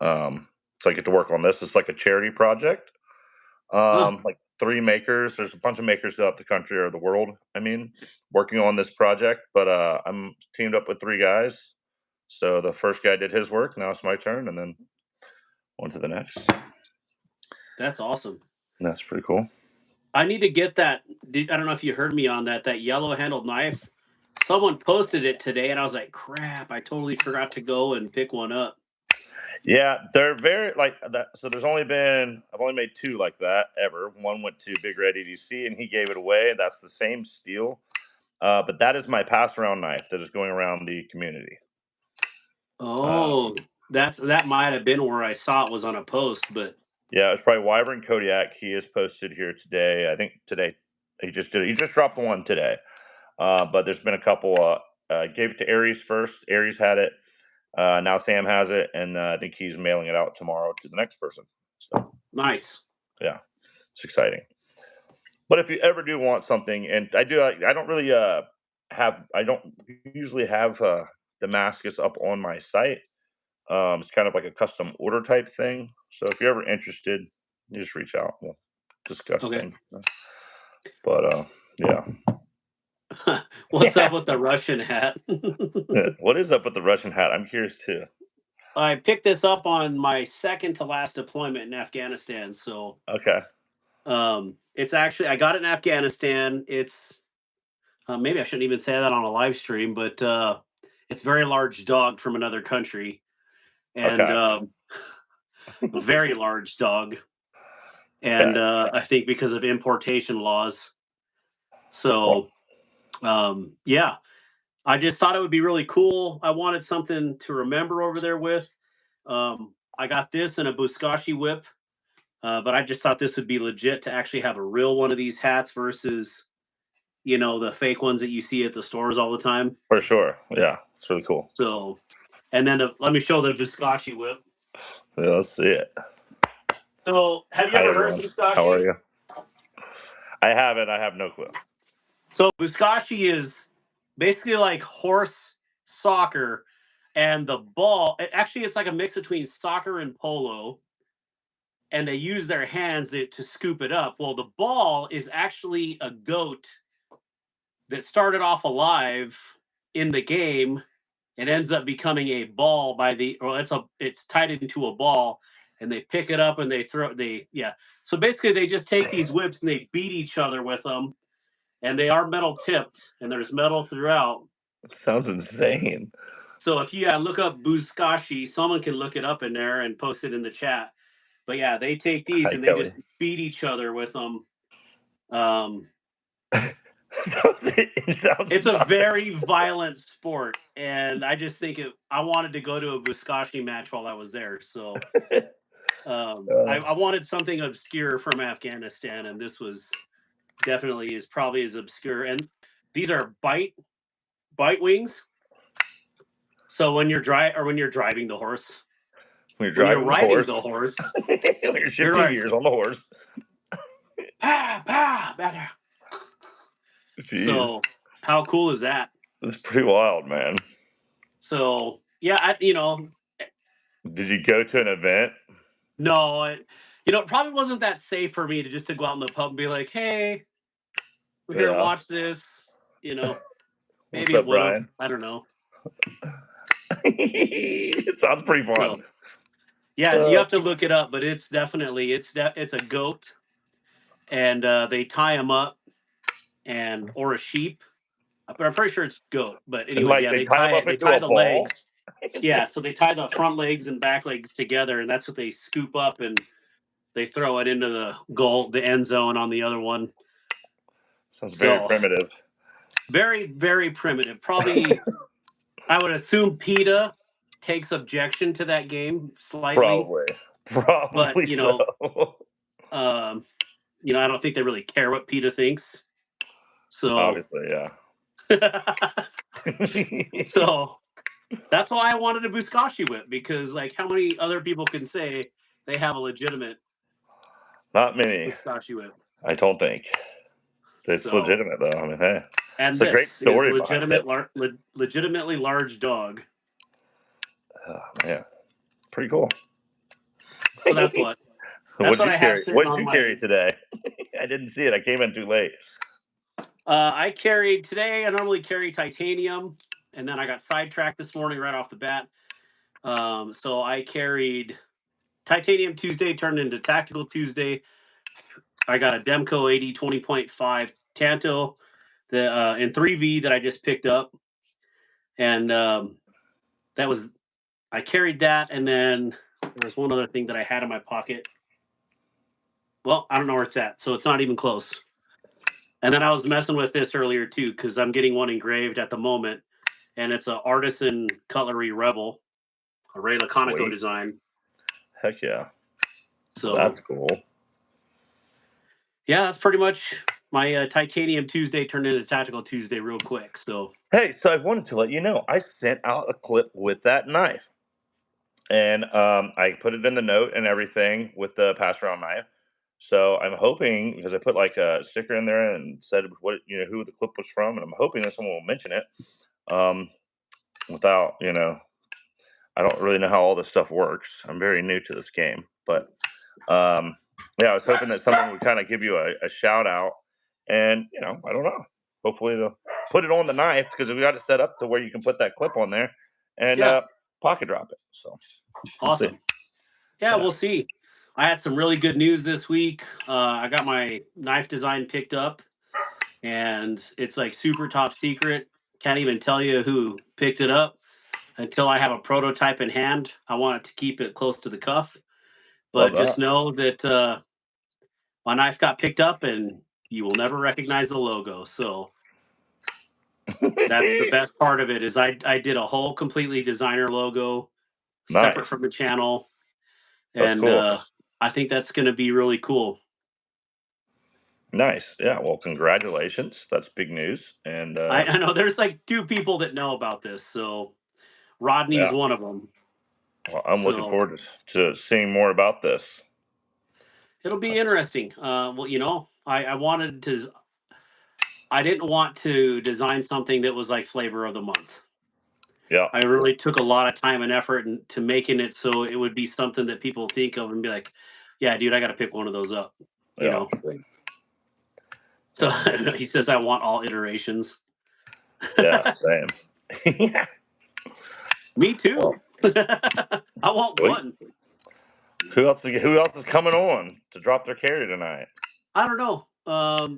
Speaker 5: So I get to work on this. It's like a charity project. Like 3 makers. There's a bunch of makers throughout the country or the world. I mean, working on this project, but I'm teamed up with 3 guys. So the first guy did his work. Now it's my turn, and then on to the next.
Speaker 1: That's awesome.
Speaker 5: And that's pretty cool.
Speaker 1: I need to get that. I don't know if you heard me on that yellow handled knife. Someone posted it today, and I was like, crap, I totally forgot to go and pick one up.
Speaker 5: Yeah, they're very like that. So I've only made 2 like that ever. One went to Big Red EDC, and he gave it away. That's the same steel, but that is my pass around knife that is going around the community.
Speaker 1: Oh, that might have been where I saw it was on a post, but
Speaker 5: yeah, it's probably Wyvern Kodiak. He is posted here today. I think today he just dropped one today. But there's been a couple. Gave it to Aries first. Aries had it. Now Sam has it, and I think he's mailing it out tomorrow to the next person. So
Speaker 1: nice.
Speaker 5: Yeah, it's exciting. But if you ever do want something, and I don't really I don't usually have Damascus up on my site. It's kind of like a custom order type thing. So if you're ever interested, you just reach out. We'll discuss things. But yeah.
Speaker 1: What's up with the Russian hat?
Speaker 5: What is up with the Russian hat? I'm curious too.
Speaker 1: I picked this up on my second to last deployment in Afghanistan. So
Speaker 5: okay.
Speaker 1: It's actually, I got it in Afghanistan. It's maybe I shouldn't even say that on a live stream, but it's a very large dog from another country, and
Speaker 5: Okay.
Speaker 1: very large dog. and I think because of importation laws. So, yeah, I just thought it would be really cool. I wanted something to remember over there with. I got this and a Buzkashi whip, but I just thought this would be legit to actually have a real one of these hats versus, the fake ones that you see at the stores all the time.
Speaker 5: For sure. Yeah, it's really cool.
Speaker 1: So, and then let me show the Buzkashi whip.
Speaker 5: Yeah, let's see it.
Speaker 1: So, have you
Speaker 5: Hi,
Speaker 1: ever heard of
Speaker 5: everyone.
Speaker 1: Buzkashi?
Speaker 5: How are you? I haven't. I have no clue.
Speaker 1: So Buzkashi is basically like horse soccer, and the ball. Actually, it's like a mix between soccer and polo, and they use their hands to scoop it up. Well, the ball is actually a goat that started off alive in the game. It ends up becoming a ball it's tied into a ball, and they pick it up and they throw. So basically, they just take these whips and they beat each other with them. And they are metal tipped, and there's metal throughout.
Speaker 5: It sounds insane.
Speaker 1: So if you look up Buzkashi, someone can look it up in there and post it in the chat. But yeah, they take these
Speaker 5: Hi,
Speaker 1: and
Speaker 5: Kelly.
Speaker 1: they just beat each other with them. It's a very violent sport, and I just think I wanted to go to a Buzkashi match while I was there. So I wanted something obscure from Afghanistan, and this was definitely is probably as obscure. And these are bite wings. So when you're driving the horse,
Speaker 5: when you're
Speaker 1: riding the horse,
Speaker 5: when you're shifting gears on the horse. Jeez.
Speaker 1: So how cool is that?
Speaker 5: That's pretty wild, man.
Speaker 1: So yeah,
Speaker 5: Did you go to an event?
Speaker 1: No, it probably wasn't that safe for me to go out in the pub and be like, "Hey, we're here to watch this." Maybe it would have. I don't know.
Speaker 5: It sounds pretty fun.
Speaker 1: So, yeah, you have to look it up, but it's definitely it's a goat, and they tie him up, or a sheep, but I'm pretty sure it's goat. But anyway,
Speaker 5: they tie
Speaker 1: the legs. Yeah, so they tie the front legs and back legs together, and that's what they scoop up, and they throw it into the end zone on the other one.
Speaker 5: Sounds very primitive.
Speaker 1: Very, very primitive. Probably, I would assume PETA takes objection to that game slightly.
Speaker 5: Probably.
Speaker 1: But I don't think they really care what PETA thinks. So
Speaker 5: obviously, yeah.
Speaker 1: So that's why I wanted a Buzkashi whip, because how many other people can say they have a legitimate?
Speaker 5: Not many.
Speaker 1: Buzkashi whip.
Speaker 5: I don't think. It's legitimate though. I mean, hey,
Speaker 1: and
Speaker 5: it's a great story.
Speaker 1: Legitimately large dog.
Speaker 5: Oh man, pretty cool.
Speaker 1: So that's what.
Speaker 5: What did you carry today? I didn't see it. I came in too late.
Speaker 1: I carried today. I normally carry titanium, and then I got sidetracked this morning right off the bat. So I carried titanium Tuesday, turned into tactical Tuesday. I got a Demco 80 20.5 Tanto in 3V that I just picked up, and I carried that, and then there was one other thing that I had in my pocket. Well, I don't know where it's at, so it's not even close. And then I was messing with this earlier too, because I'm getting one engraved at the moment, and it's an Artisan Cutlery Rebel, a Ray Laconico design.
Speaker 5: Heck yeah!
Speaker 1: So
Speaker 5: that's cool.
Speaker 1: Yeah, that's pretty much my Titanium Tuesday turned into Tactical Tuesday real quick. So
Speaker 5: hey, so I wanted to let you know I sent out a clip with that knife, and I put it in the note and everything with the pass around knife. So I'm hoping, because I put like a sticker in there and said who the clip was from, and I'm hoping that someone will mention it. Without I don't really know how all this stuff works. I'm very new to this game, but yeah, I was hoping that someone would kind of give you a shout out, and I don't know. Hopefully they'll put it on the knife, because we got it set up to where you can put that clip on there and pocket drop it. So
Speaker 1: awesome. Yeah, we'll see. I had some really good news this week. I got my knife design picked up, and it's like super top secret. Can't even tell you who picked it up until I have a prototype in hand. I wanted to keep it close to the cuff, but just know that my knife got picked up, and you will never recognize the logo. So that's the best part of it. Is I did a whole completely designer logo, separate
Speaker 5: Nice.
Speaker 1: from the channel,
Speaker 5: That's
Speaker 1: and
Speaker 5: cool.
Speaker 1: I think that's going to be really cool.
Speaker 5: Nice. Yeah. Well, congratulations. That's big news. And
Speaker 1: I know there's like 2 people that know about this, so Rodney's
Speaker 5: yeah.
Speaker 1: one of them.
Speaker 5: Well, I'm looking
Speaker 1: So
Speaker 5: forward to seeing more about this.
Speaker 1: it'll be interesting. Well, you know, I wanted to. I didn't want to design something that was like flavor of the month.
Speaker 5: Yeah.
Speaker 1: I really took a lot of time and effort into making it so it would be something that people think of and be like, "Yeah, dude, I got to pick one of those up." You
Speaker 5: Yeah.
Speaker 1: know. So he says, "I want all iterations."
Speaker 5: Yeah. Same. Yeah.
Speaker 1: Me too. I want
Speaker 5: Sweet.
Speaker 1: one.
Speaker 5: Who else is coming on to drop their carry tonight?
Speaker 1: I don't know.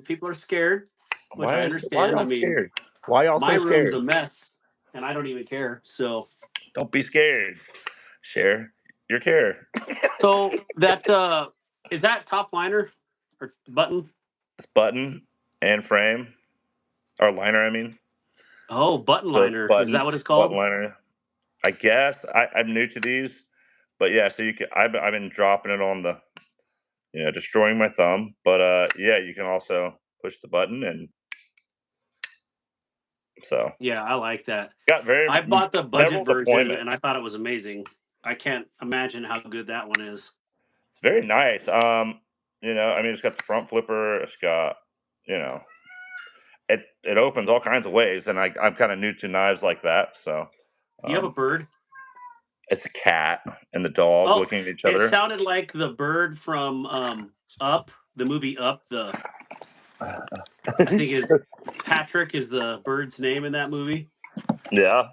Speaker 1: People are scared, which I
Speaker 5: Why
Speaker 1: understand.
Speaker 5: y'all
Speaker 1: I mean,
Speaker 5: scared? Why y'all
Speaker 1: my
Speaker 5: so
Speaker 1: room's
Speaker 5: scared?
Speaker 1: a mess, and I don't even care. So,
Speaker 5: Don't be scared. Share your care.
Speaker 1: so that is that top liner or button?
Speaker 5: It's button and frame. Or liner, I mean.
Speaker 1: Oh, button
Speaker 5: So it's
Speaker 1: liner. Is that
Speaker 5: button
Speaker 1: what it's called?
Speaker 5: liner. I guess I'm new to these, but yeah. So you can. I've been dropping it on the, destroying my thumb. But yeah, you can also push the button, and so
Speaker 1: Yeah, I like that.
Speaker 5: got
Speaker 1: I bought the
Speaker 5: several
Speaker 1: budget version,
Speaker 5: deployment.
Speaker 1: and I thought it was amazing. I can't imagine how good that one is.
Speaker 5: It's very nice. I mean, it's got the front flipper. It's got, it opens all kinds of ways, and I'm kind of new to knives like that. So,
Speaker 1: Do you have a bird?
Speaker 5: it's a cat and the dog
Speaker 1: Oh,
Speaker 5: looking at each
Speaker 1: it
Speaker 5: other.
Speaker 1: sounded like the bird from Up, the movie Up. I think is Patrick is the bird's name in that movie.
Speaker 5: Yeah.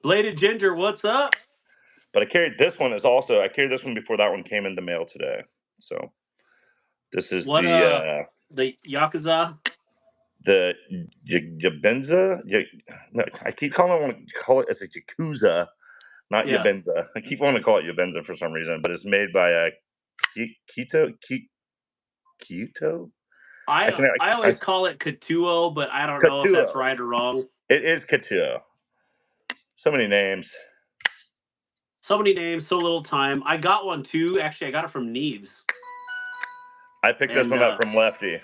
Speaker 1: Bladed Ginger, what's up?
Speaker 5: But I carried this one before that one came in the mail today. So this is
Speaker 1: What the Yakuza?
Speaker 5: the Yabenza. I keep want to call it as a Yakuza, not
Speaker 1: Yeah.
Speaker 5: Yabenza. I keep wanting to call it Yabenza for some reason, but it's made by Kito.
Speaker 1: I always call it Katuo, but I don't know if that's right or wrong.
Speaker 5: It is Katuo. So many names.
Speaker 1: So many names, so little time. I got one too. Actually, I got it from Neves.
Speaker 5: I picked this one up from Lefty.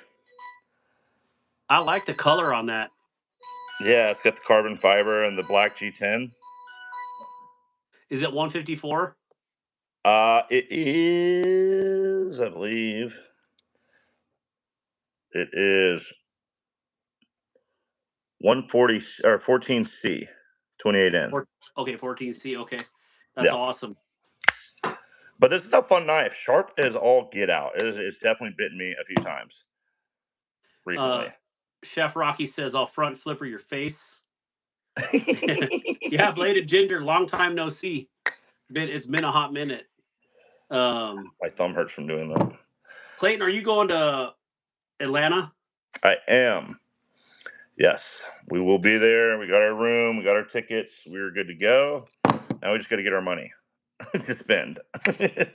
Speaker 1: I like the color on that.
Speaker 5: Yeah, it's got the carbon fiber and the black G10.
Speaker 1: Is it 154?
Speaker 5: It is, I believe. It is 140 or 14C, 28N.
Speaker 1: Okay, 14C. Okay, that's awesome.
Speaker 5: But this is a fun knife. Sharp as all get out. It's definitely bitten me a few times recently.
Speaker 1: Chef Rocky says, "I'll front flipper your face." Yeah, Bladed Ginger. Long time no see. It's been a hot minute.
Speaker 5: My thumb hurts from doing that.
Speaker 1: Clayton, are you going to Atlanta?
Speaker 5: I am. Yes, we will be there. We got our room. We got our tickets. We're good to go. Now we just got to get our money to spend. But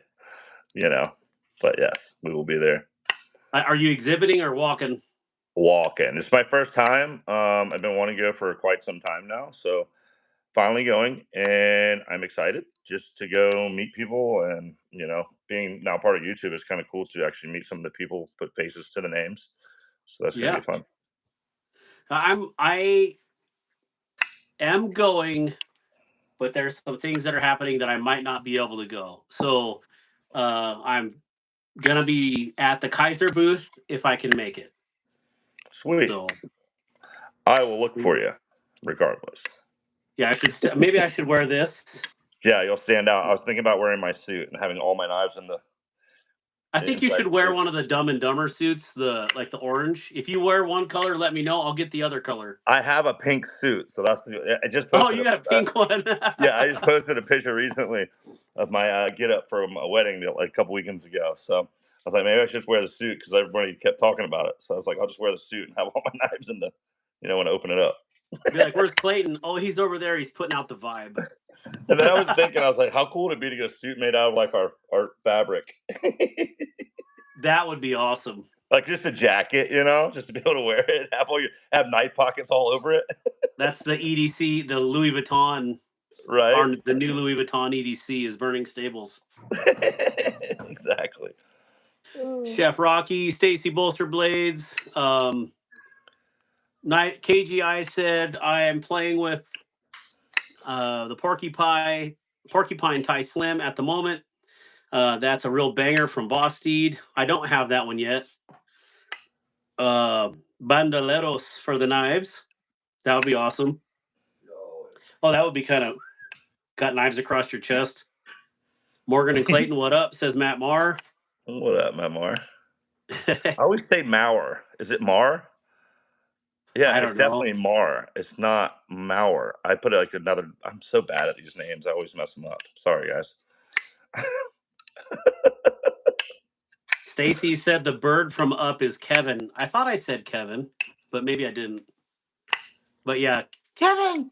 Speaker 5: yes, we will be there.
Speaker 1: Are you exhibiting or walking?
Speaker 5: Walking. It's my first time. I've been wanting to go for quite some time now. So finally going, and I'm excited just to go meet people. And, being now part of YouTube is kind of cool to actually meet some of the people, put faces to the names. So that's going to be fun.
Speaker 1: I am going, but there's some things that are happening that I might not be able to go. So I'm going to be at the Kaiser booth if I can make it.
Speaker 5: Sweet.
Speaker 1: So,
Speaker 5: I will look for you regardless.
Speaker 1: Yeah, maybe I should wear this.
Speaker 5: Yeah, you'll stand out. I was thinking about wearing my suit and having all my knives in the...
Speaker 1: I think you should wear one of the Dumb and Dumber suits, the orange. If you wear one color, let me know. I'll get the other color.
Speaker 5: I have a pink suit, so I just posted.
Speaker 1: Oh, you got a pink one.
Speaker 5: Yeah, I just posted a picture recently of my get up from a wedding like a couple weekends ago. So I was like, maybe I should just wear the suit because everybody kept talking about it. So I was like, I'll just wear the suit and have all my knives in the, when I open it up.
Speaker 1: Be like, where's Clayton? Oh, he's over there. He's putting out the vibe.
Speaker 5: And then I was thinking, I was like, how cool would it be to get a suit made out of like our fabric?
Speaker 1: That would be awesome.
Speaker 5: Like just a jacket, just to be able to wear it, have night pockets all over it.
Speaker 1: That's the EDC, the Louis Vuitton,
Speaker 5: Right?
Speaker 1: the new Louis Vuitton EDC is burning stables.
Speaker 5: Exactly.
Speaker 1: Chef Rocky, Stacy Bolster Blades, KGI said I am playing with the Porcupine Tie Slim at the moment. That's a real banger from Boss Steed. I don't have that one yet. Bandoleros for the knives. That would be awesome. Oh, that would be kind of got knives across your chest. Morgan and Clayton, what up? Says Matt Marr.
Speaker 5: What up, Matt Marr? I always say Mauer. Is it Marr? Yeah,
Speaker 1: I
Speaker 5: it's
Speaker 1: don't know.
Speaker 5: definitely Marr. It's not Mauer. I put it like another. I'm so bad at these names. I always mess them up. Sorry, guys.
Speaker 1: Stacy said the bird from Up is Kevin. I thought I said Kevin, but maybe I didn't. But yeah, Kevin.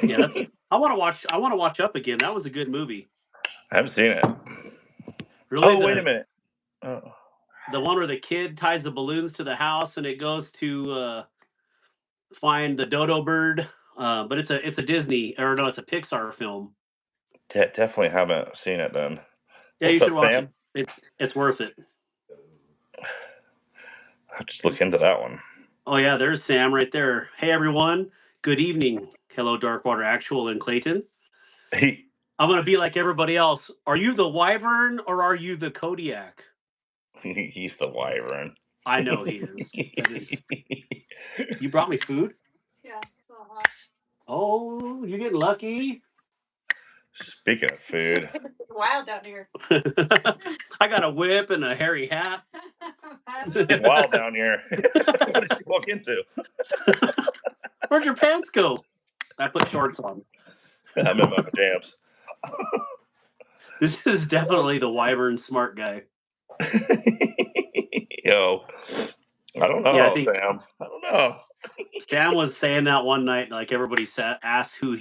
Speaker 1: Yeah, that's. I want to watch Up again. That was a good movie.
Speaker 5: I haven't seen it.
Speaker 1: Really?
Speaker 5: Wait a minute. Oh.
Speaker 1: The one where the kid ties the balloons to the house and it goes to find the dodo bird. But it's a Disney it's a Pixar film.
Speaker 5: Definitely haven't seen it then.
Speaker 1: Yeah, you should watch it. It's worth it.
Speaker 5: I'll just look into that one.
Speaker 1: Oh yeah, there's Sam right there. Hey everyone, good evening. Hello, Darkwater Actual and Clayton. I'm gonna be like everybody else. Are you the Wyvern or are you the Kodiak?
Speaker 5: He's the Wyvern.
Speaker 1: I know he is. You brought me food?
Speaker 2: Yeah.
Speaker 1: Oh, you getting lucky?
Speaker 5: Speaking of food.
Speaker 2: It's wild out here.
Speaker 1: I got a whip and a hairy hat.
Speaker 5: It's wild down here. What did you walk into?
Speaker 1: Where'd your pants go? I put shorts on.
Speaker 5: I'm in my pajamas.
Speaker 1: This is definitely the Wyvern smart guy.
Speaker 5: Yo, I don't know,
Speaker 1: Yeah,
Speaker 5: Sam. I don't know.
Speaker 1: Sam was saying that one night, like everybody asked who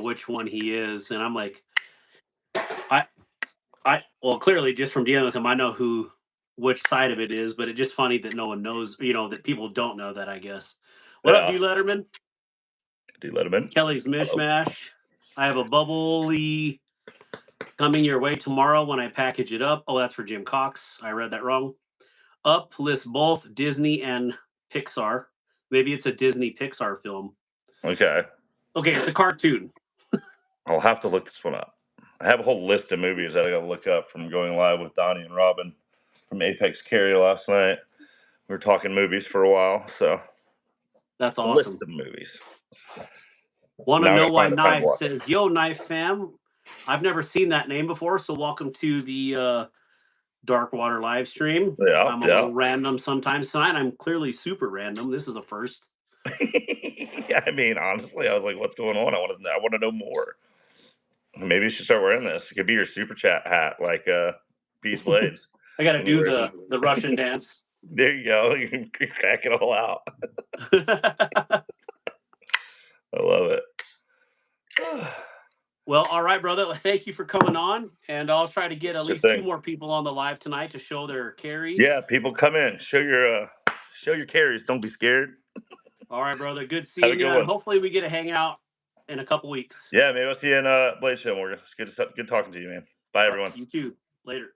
Speaker 1: which one he is, and I'm like, well, clearly just from dealing with him, I know which side of it is, but it's just funny that no one knows, that people don't know that, I guess. What up, D. Letterman?
Speaker 5: D. Letterman.
Speaker 1: Kelly's Mishmash. I have a bubbly coming your way tomorrow when I package it up. Oh, that's for Jim Cox. I read that wrong. Up lists both Disney and Pixar. Maybe it's a Disney Pixar film.
Speaker 5: Okay,
Speaker 1: it's a cartoon.
Speaker 5: I'll have to look this one up. I have a whole list of movies that I got to look up from going live with Donnie and Robin from Apex Carry last night. We were talking movies for a while, so
Speaker 1: that's awesome.
Speaker 5: List of movies.
Speaker 1: Want to know why Knife says, "Yo, Knife fam, I've never seen that name before, so welcome to the Darkwater live stream."
Speaker 5: Yeah,
Speaker 1: I'm a little random sometimes. Tonight I'm clearly super random. This is a first.
Speaker 5: Yeah, I mean, honestly, I was like, "What's going on? I want to know more." Maybe you should start wearing this. It could be your super chat hat, like Beast Blades.
Speaker 1: I got to do the Russian dance.
Speaker 5: There you go. You can crack it all out. I love it.
Speaker 1: Well, all right, brother. Thank you for coming on, and I'll try to get at least 2 more people on the live tonight to show their carries.
Speaker 5: Yeah, people come in. Show your carries. Don't be scared.
Speaker 1: All right, brother. Good seeing you. Hopefully, we get to hang out in a couple weeks.
Speaker 5: Yeah, maybe I'll see you in Blade Show, Morgan. It's good talking to you, man. Bye, everyone.
Speaker 1: You too. Later.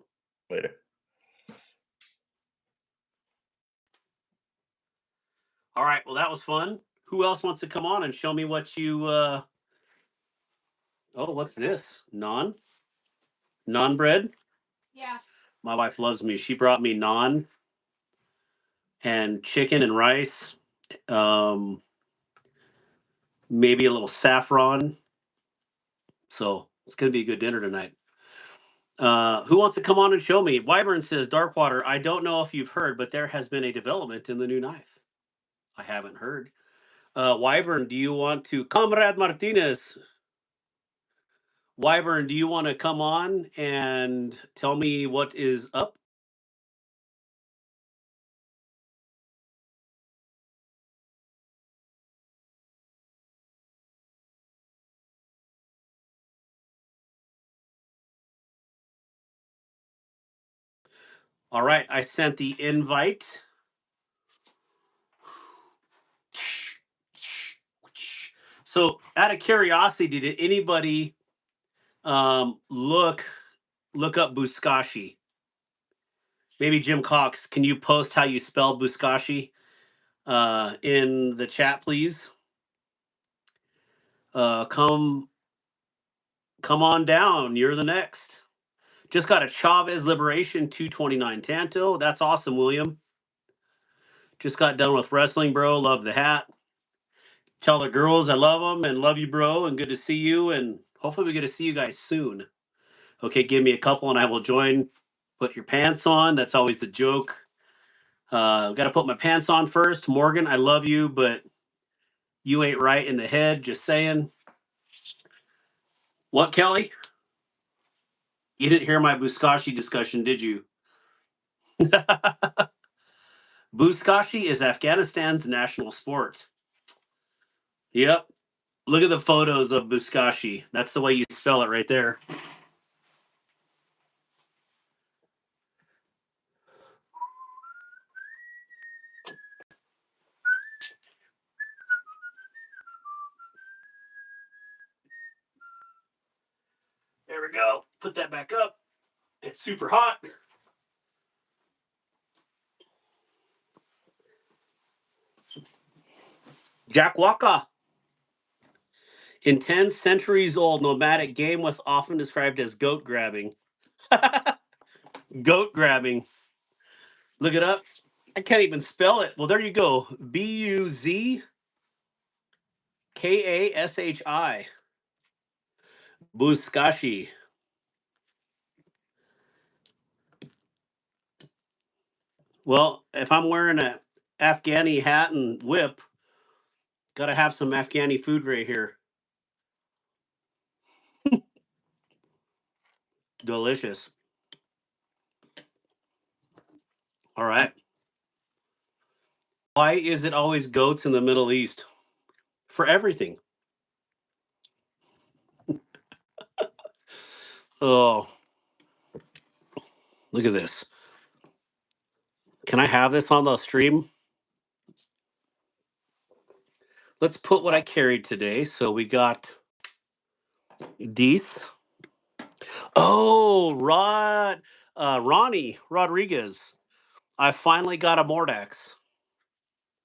Speaker 1: All right. Well, that was fun. Who else wants to come on and show me what you? Oh, what's this? Naan bread.
Speaker 2: Yeah.
Speaker 1: My wife loves me. She brought me naan and chicken and rice. Maybe a little saffron. So it's going to be a good dinner tonight. Who wants to come on and show me? Wyvern says, Darkwater, I don't know if you've heard, but there has been a development in the new knife. I haven't heard. Wyvern, do you want to... Comrade Martinez. Wyvern, do you want to come on and tell me what is up? All right, I sent the invite. So, out of curiosity, did anybody look up Buzkashi? Maybe Jim Cox, can you post how you spell Buzkashi in the chat, please? Come on down. You're the next. Just got a Chavez Liberation 229 Tanto. That's awesome, William. Just got done with wrestling, bro. Love the hat. Tell the girls I love them and love you, bro, and good to see you. And hopefully we get to see you guys soon. Okay, give me a couple and I will join. Put your pants on. That's always the joke. Got to put my pants on first. Morgan, I love you, but you ain't right in the head. Just saying. What, Kelly? You didn't hear my Buzkashi discussion, did you? Buzkashi is Afghanistan's national sport. Yep. Look at the photos of Buzkashi. That's the way you spell it right there. There we go. Put that back up. It's super hot. Jack Waka. Intense, centuries-old nomadic game with often described as goat grabbing. Goat grabbing. Look it up. I can't even spell it. Well, there you go. Buzkashi. Buzkashi. Well, if I'm wearing a Afghani hat and whip, gotta have some Afghani food right here. Delicious. All right. Why is it always goats in the Middle East? For everything. Oh, look at this. Can I have this on the stream? Let's put what I carried today. So we got Dees. Oh, Ronnie Rodriguez. I finally got a Mordax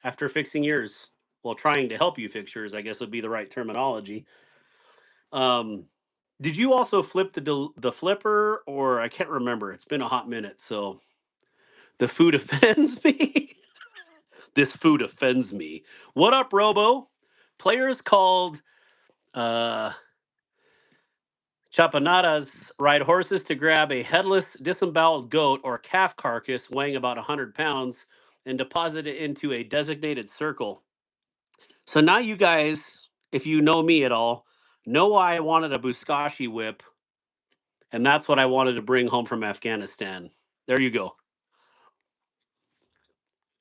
Speaker 1: after fixing yours. Well, trying to help you fix yours, I guess would be the right terminology. Did you also flip the flipper, or I can't remember? It's been a hot minute, so the food offends me. This food offends me. What up, Robo? Players called Chapanadas ride horses to grab a headless, disemboweled goat or calf carcass weighing about 100 pounds and deposit it into a designated circle. So now you guys, if you know me at all, know why I wanted a Buzkashi whip, and that's what I wanted to bring home from Afghanistan. There you go.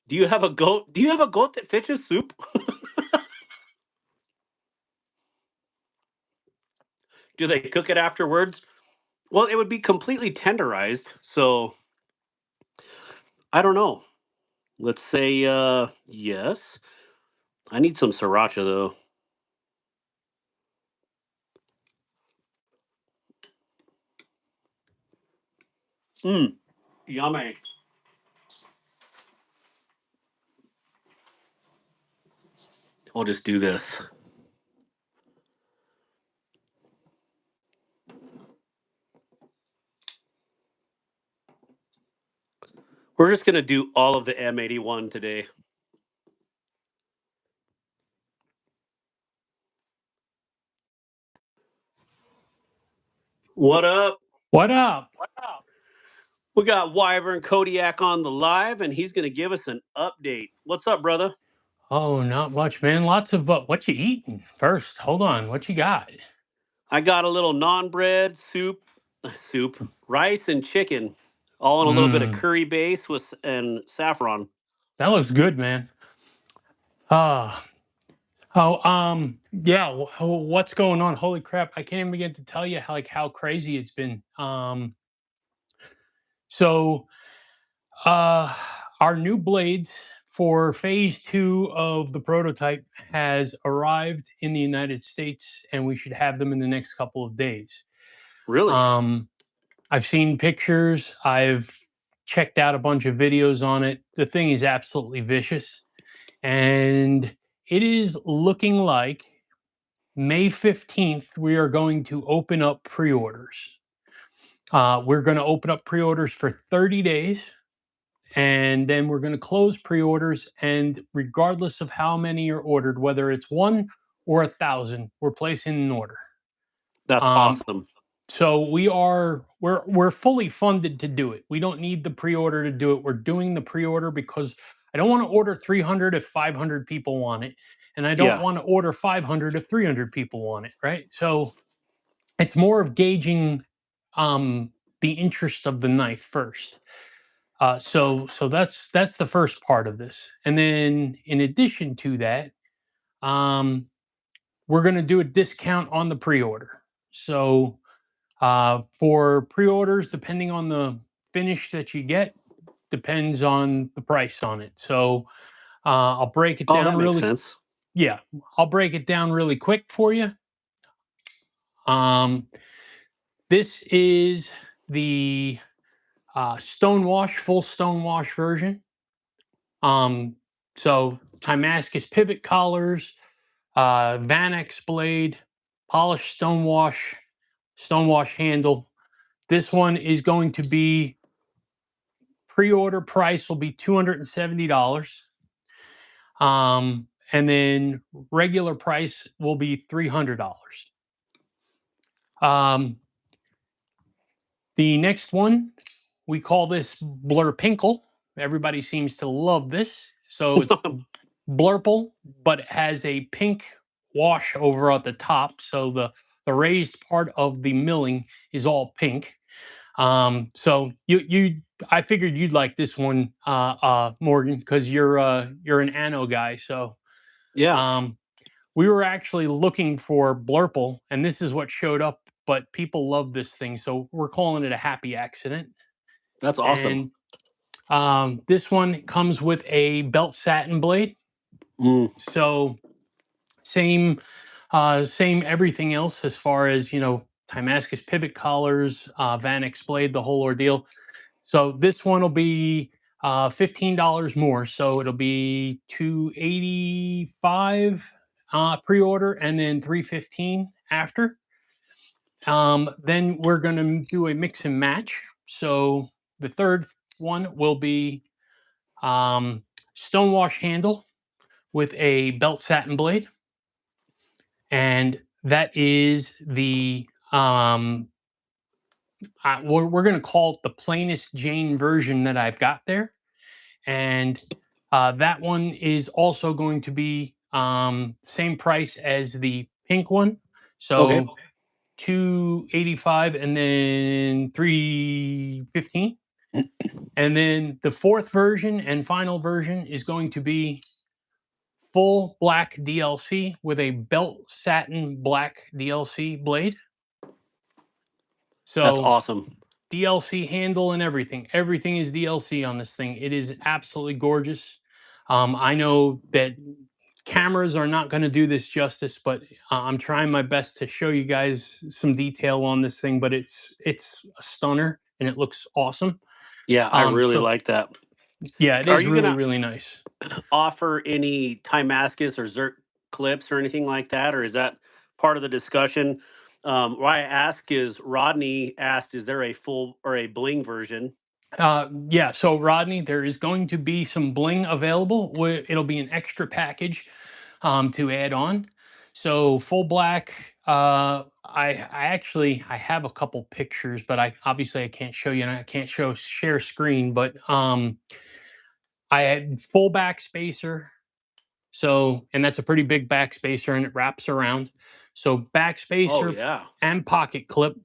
Speaker 1: Do you have a goat? Do you have a goat that fetches soup? Do they cook it afterwards? Well, it would be completely tenderized, so I don't know. Let's say yes. I need some sriracha though. Yummy. I'll just do this. We're just gonna do all of the M81 today. What up?
Speaker 6: What up?
Speaker 1: We got Wyvern Kodiak on the live, and he's gonna give us an update. What's up, brother?
Speaker 6: Oh, not much, man. Lots of what you eating first? Hold on, what you got?
Speaker 1: I got a little non-bread soup, rice and chicken, all in a little bit of curry base and saffron.
Speaker 6: That looks good, man. Yeah. What's going on? Holy crap! I can't even begin to tell you how crazy it's been. So Our new blades for phase 2 of the prototype has arrived in the United States, and we should have them in the next couple of days.
Speaker 1: Really?
Speaker 6: I've seen pictures. I've checked out a bunch of videos on it. The thing is absolutely vicious, and it is looking like May 15th, we are going to open up pre-orders. We're going to open up pre-orders for 30 days, and then we're going to close pre-orders. And regardless of how many are ordered, whether it's 1 or 1,000, we're placing an order.
Speaker 1: That's awesome.
Speaker 6: So we're fully funded to do it. We don't need the pre-order to do it. We're doing the pre-order because I don't want to order 300 if 500 people want it, and I don't want to order 500 if 300 people want it, right? So it's more of gauging the interest of the knife first. So that's the first part of this, and then in addition to that, we're going to do a discount on the pre-order. So for pre-orders, depending on the finish that you get, depends on the price on it. So I'll break it down.
Speaker 1: That makes sense.
Speaker 6: Yeah, I'll break it down really quick for you. This is the stonewash, full stonewash version. So Timascus pivot collars, Vanex blade, polished stonewash handle. This one is going to be pre-order price will be $270. And then regular price will be $300. The next one, we call this Blurpinkle. Everybody seems to love this. So it's Blurple, but it has a pink wash over at the top. So the raised part of the milling is all pink. So I figured you'd like this one, Morgan, because you're an Ano guy. So
Speaker 1: yeah,
Speaker 6: we were actually looking for Blurple, and this is what showed up. But people love this thing, so we're calling it a happy accident.
Speaker 1: That's awesome.
Speaker 6: And this one comes with a belt satin blade. So same everything else as far as, Timascus pivot collars, Vanex blade, the whole ordeal. So this one will be $15 more. So it'll be $285 pre-order, and then $315 after. Then we're going to do a mix and match. So the third one will be stonewash handle with a belt satin blade, and that is the we're going to call it the plainest Jane version that I've got there, and that one is also going to be same price as the pink one. So $285 and then $315. And then the fourth version and final version is going to be full black DLC with a belt satin black DLC blade. So
Speaker 1: that's awesome.
Speaker 6: DLC handle and everything. Everything is DLC on this thing. It is absolutely gorgeous. I know that cameras are not going to do this justice, but I'm trying my best to show you guys some detail on this thing. But it's a stunner, and it looks awesome.
Speaker 1: Yeah, I really like that.
Speaker 6: Yeah, it is really, really nice.
Speaker 1: Offer any Timascus or Zerk clips or anything like that, or is that part of the discussion? Why I ask is Rodney asked, is there a full or a bling version?
Speaker 6: Yeah, so Rodney, there is going to be some bling available. It'll be an extra package to add on. So full black. I have a couple pictures, but I can't show you, and I can't share screen. But I had full back spacer. So, and that's a pretty big back spacer, and it wraps around. So back spacer and pocket clip,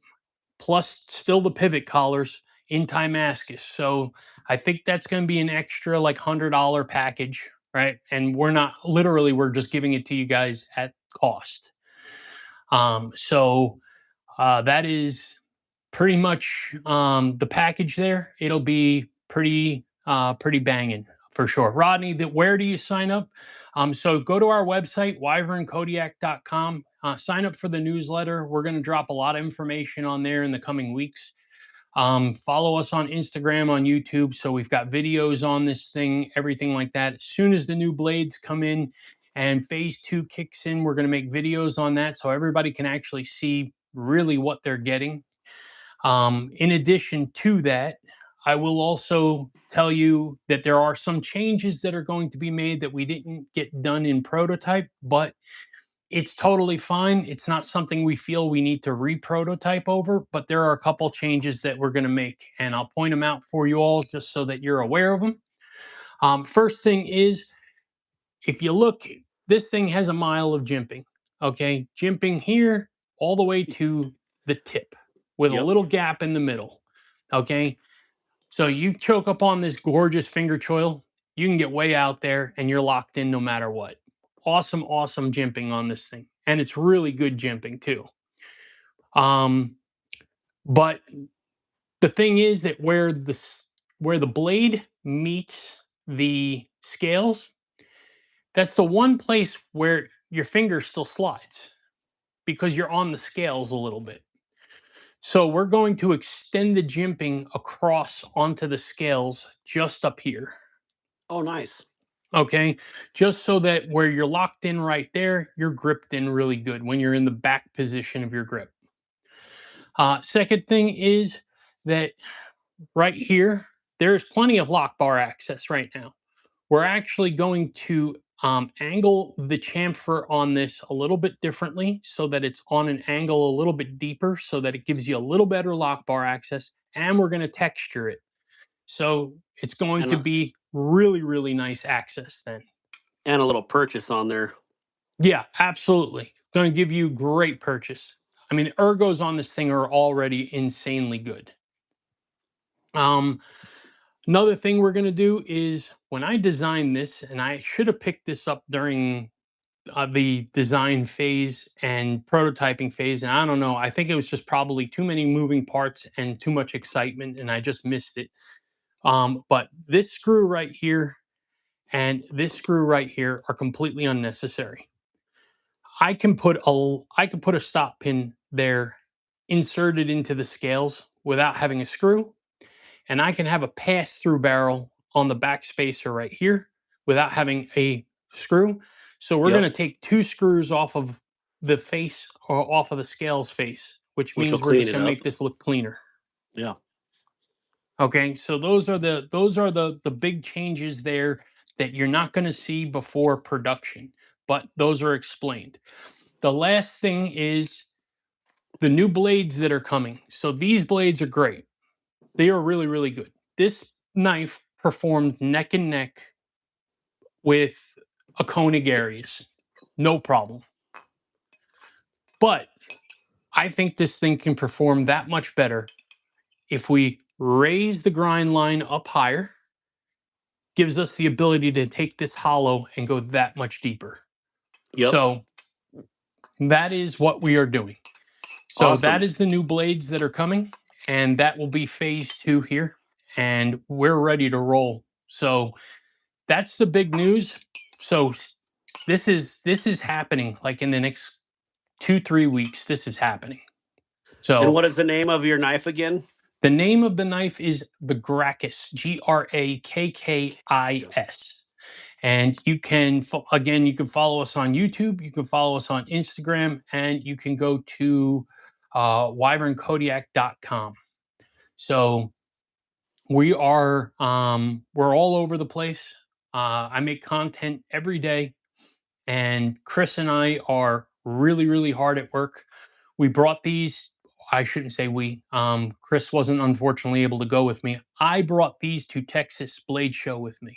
Speaker 6: plus still the pivot collars in Timascus. So I think that's going to be an extra like $100 package, right? And we're just giving it to you guys at cost. So that is pretty much the package there. It'll be pretty pretty banging for sure. Rodney, where do you sign up? So go to our website, wyvernkodiak.com. Sign up for the newsletter. We're going to drop a lot of information on there in the coming weeks. Follow us on Instagram, on YouTube. So we've got videos on this thing, everything like that. As soon as the new blades come in and phase 2 kicks in, we're going to make videos on that so everybody can actually see really what they're getting. In addition to that, I will also tell you that there are some changes that are going to be made that we didn't get done in prototype, but it's totally fine. It's not something we feel we need to re-prototype over, but there are a couple changes that we're going to make, and I'll point them out for you all just so that you're aware of them. First thing is, if you look, this thing has a mile of jimping, okay? Jimping here all the way to the tip with a little gap in the middle, okay? So you choke up on this gorgeous finger choil, you can get way out there and you're locked in no matter what. Awesome, awesome jimping on this thing. And it's really good jimping too. But the thing is that where the blade meets the scales, that's the one place where your finger still slides because you're on the scales a little bit. So we're going to extend the jimping across onto the scales just up here.
Speaker 1: Oh, nice.
Speaker 6: Okay, just so that where you're locked in right there, you're gripped in really good when you're in the back position of your grip. Second thing is that right here, there's plenty of lock bar access right now. We're actually going to angle the chamfer on this a little bit differently so that it's on an angle a little bit deeper so that it gives you a little better lock bar access, and we're going to texture it. So it's going to be really, really nice access then.
Speaker 1: And a little purchase on there.
Speaker 6: Yeah, absolutely. Going to give you great purchase. I mean, the ergos on this thing are already insanely good. Another thing we're going to do is when I design this, and I should have picked this up during the design phase and prototyping phase, and I don't know, I think it was just probably too many moving parts and too much excitement, and I just missed it. But this screw right here and this screw right here are completely unnecessary. I can put a stop pin there inserted into the scales without having a screw, and I can have a pass-through barrel on the back spacer right here without having a screw. So we're going to take 2 screws off of the face or off of the scales face, which means we're just going to make this look cleaner.
Speaker 1: Yeah.
Speaker 6: Okay, so those are the big changes there that you're not going to see before production, but those are explained. The last thing is the new blades that are coming. So these blades are great. They are really, really good. This knife performed neck and neck with a Koenig Arius. No problem. But I think this thing can perform that much better if we raise the grind line up higher. Gives us the ability to take this hollow and go that much deeper.
Speaker 1: Yep.
Speaker 6: So that is what we are doing. So that is the new blades that are coming, and that will be phase 2 here, and we're ready to roll. So that's the big news. So this is happening like in the next 2-3 weeks. This is happening. So
Speaker 1: and what is the name of your knife again?
Speaker 6: The name of the knife is the Gracus, Grakkis. And you can, again, you can follow us on YouTube, you can follow us on Instagram, and you can go to wyvernkodiak.com. So we are, we're all over the place. I make content every day, and Chris and I are really, really hard at work. We brought these, I shouldn't say we, Chris wasn't unfortunately able to go with me. I brought these to Texas Blade Show with me.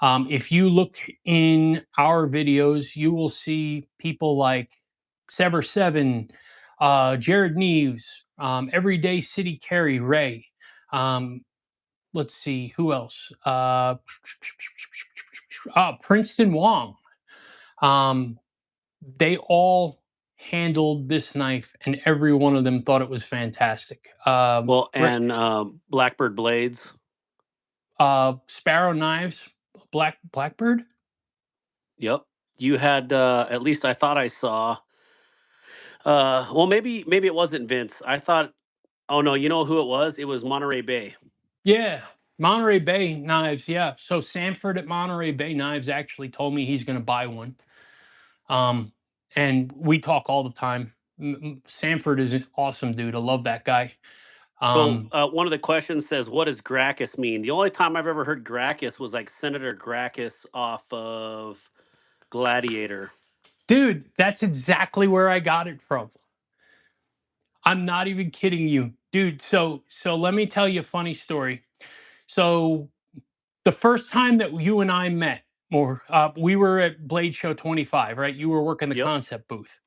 Speaker 6: If you look in our videos, you will see people like Sever 7, Jared Neves, Everyday City Carry, Ray. Let's see, who else? Princeton Wong. They all handled this knife, and every one of them thought it was fantastic.
Speaker 1: And Blackbird Blades.
Speaker 6: Sparrow knives, Blackbird.
Speaker 1: Yep. You had at least I thought I saw. Well, maybe it wasn't Vince. I thought. Oh no, you know who it was? It was Monterey Bay.
Speaker 6: Yeah, Monterey Bay knives. Yeah, so Sanford at Monterey Bay Knives actually told me he's going to buy one. And we talk all the time. Sanford is an awesome dude. I love that guy.
Speaker 1: So one of the questions says, "What does Gracus mean?" The only time I've ever heard Gracus was like Senator Gracus off of Gladiator.
Speaker 6: Dude, that's exactly where I got it from. I'm not even kidding you, dude. So let me tell you a funny story. So the first time that you and I met, or we were at Blade Show 25, right? You were working the
Speaker 1: Yep.
Speaker 6: concept booth,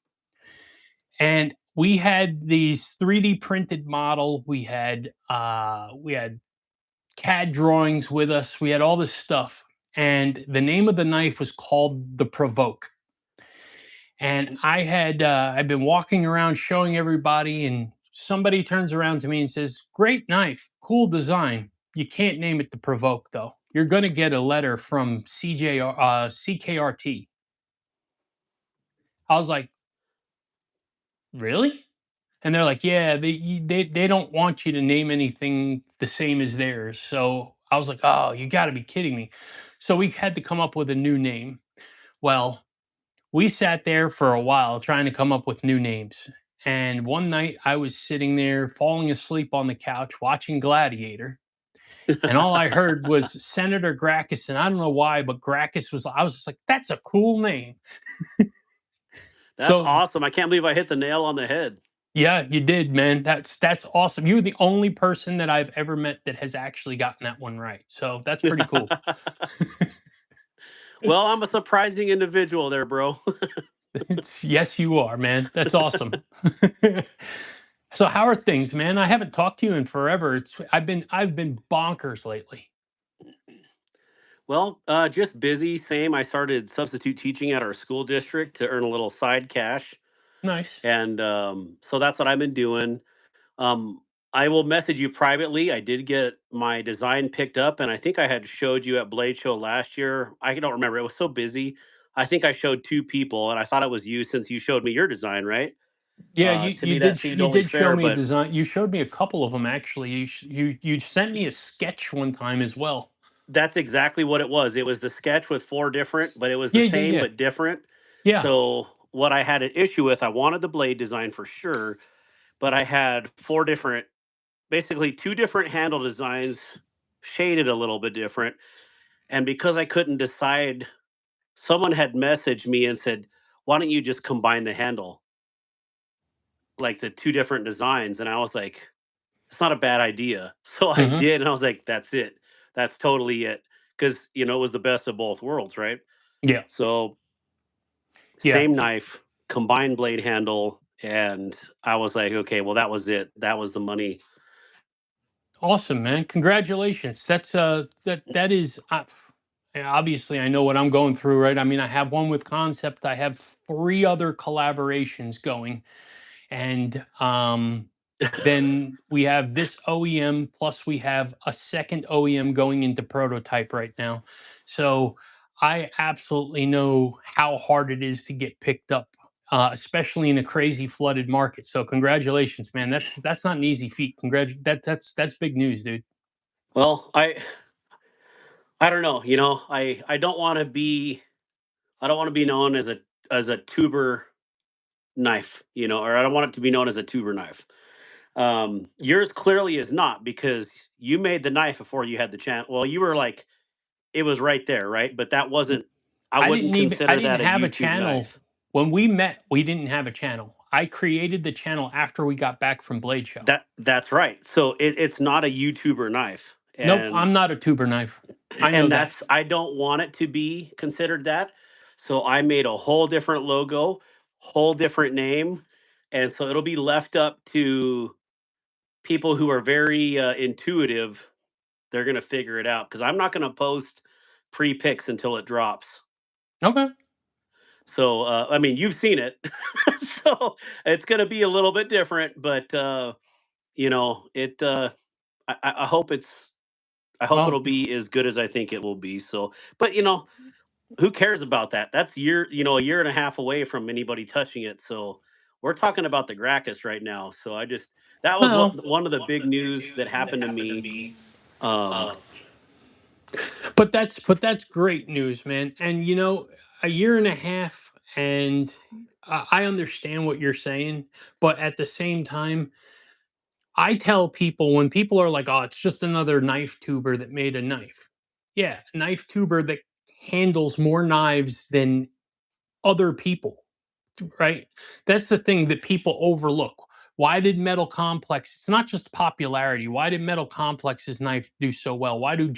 Speaker 6: and we had these 3D printed model. We had CAD drawings with us. We had all this stuff, and the name of the knife was called the Provoke. And I had I've been walking around showing everybody, and somebody turns around to me and says, "Great knife, cool design. You can't name it the Provoke though. You're going to get a letter from CKRT." I was like, "Really?" And they're like, "Yeah, they don't want you to name anything the same as theirs." So I was like, "Oh, you got to be kidding me!" So we had to come up with a new name. Well, we sat there for a while trying to come up with new names. And one night I was sitting there falling asleep on the couch watching Gladiator. And all I heard was Senator Gracus. And I don't know why, but Gracus was, I was just like, that's a cool name.
Speaker 1: That's
Speaker 6: So
Speaker 1: awesome. I can't believe I hit the nail on the head.
Speaker 6: yeah, you did, man. That's awesome. You're the only person that I've ever met that has actually gotten that one right. So that's pretty cool.
Speaker 1: Well, I'm a surprising individual there, bro.
Speaker 6: Yes, you are, man. That's awesome. So how are things, man? I haven't talked to you in forever. I've been bonkers lately.
Speaker 1: Well, just busy. Same. I started substitute teaching at our school district to earn a little side cash,
Speaker 6: Nice.
Speaker 1: and so that's what I've been doing. Um, I will message you privately. I did get my design picked up, and I think I had showed you at Blade Show last year. I don't remember. It was so busy. I think I showed two people, and I thought it was you since you showed me your design, right?
Speaker 6: Yeah,
Speaker 1: To me, that seemed
Speaker 6: you
Speaker 1: only
Speaker 6: did show
Speaker 1: fair,
Speaker 6: me a
Speaker 1: but
Speaker 6: design. You showed me a couple of them actually. You sent me a sketch one time as well.
Speaker 1: that's exactly what it was. It was the sketch with four different, but it was the
Speaker 6: Yeah, yeah,
Speaker 1: same
Speaker 6: yeah,
Speaker 1: but different.
Speaker 6: yeah.
Speaker 1: So what I had an issue with, I wanted the blade design for sure, but I had four different, basically two different handle designs, shaded a little bit different. And because I couldn't decide, someone had messaged me and said, "Why don't you just combine the handle, like the two different designs?" And I was like, "It's not a bad idea." So I
Speaker 6: Hmm.
Speaker 1: did, and I was like, "That's it. That's totally it." Because it was the best of both worlds, right?
Speaker 6: Yeah,
Speaker 1: So
Speaker 6: yeah.
Speaker 1: same knife, combined blade handle, and I was like, "Okay, well, that was it. That was the money."
Speaker 6: Awesome, man. Congratulations. That is yeah, obviously I know what I'm going through, right? I mean, I have one with concept. I have 3 other collaborations going. And then we have this OEM plus we have a second OEM going into prototype right now. So I absolutely know how hard it is to get picked up, especially in a crazy flooded market. So congratulations, man. That's not an easy feat. That's big news, dude.
Speaker 1: Well, I don't know. I don't want to be known as a tuber knife, or I don't want it to be known as a tuber knife. Yours clearly is not because you made the knife before you had the channel. Well, you were like, it was right there, right? But that wasn't. I wouldn't
Speaker 6: I
Speaker 1: consider
Speaker 6: didn't
Speaker 1: that a
Speaker 6: have a
Speaker 1: YouTube
Speaker 6: channel
Speaker 1: knife.
Speaker 6: when we met. We didn't have a channel. I created the channel after we got back from Blade Show.
Speaker 1: That's right. So it's not a YouTuber knife,
Speaker 6: Nope,
Speaker 1: and
Speaker 6: I'm not a tuber knife. I know
Speaker 1: and
Speaker 6: that.
Speaker 1: that's I don't want it to be considered that. So I made a whole different logo, whole different name, and so it'll be left up to people who are very intuitive. They're gonna figure it out because I'm not gonna post pre-pics until it drops.
Speaker 6: Okay.
Speaker 1: So I mean, you've seen it, so it's gonna be a little bit different, but it. I hope it's I hope
Speaker 6: Well,
Speaker 1: it'll be as good as I think it will be. So, but who cares about that? That's a year and a half away from anybody touching it. So we're talking about the Gracus right now. So that was
Speaker 6: well,
Speaker 1: one of the big news that happened to me. Um,
Speaker 6: but that's great news, man. And a year and a half, and I understand what you're saying, but at the same time, I tell people when people are like, "Oh, it's just another knife tuber that made a knife." Yeah, a knife tuber that handles more knives than other people, right? That's the thing that people overlook. Why did Metal Complex? It's not just popularity. Why did Metal Complex's knife do so well? Why do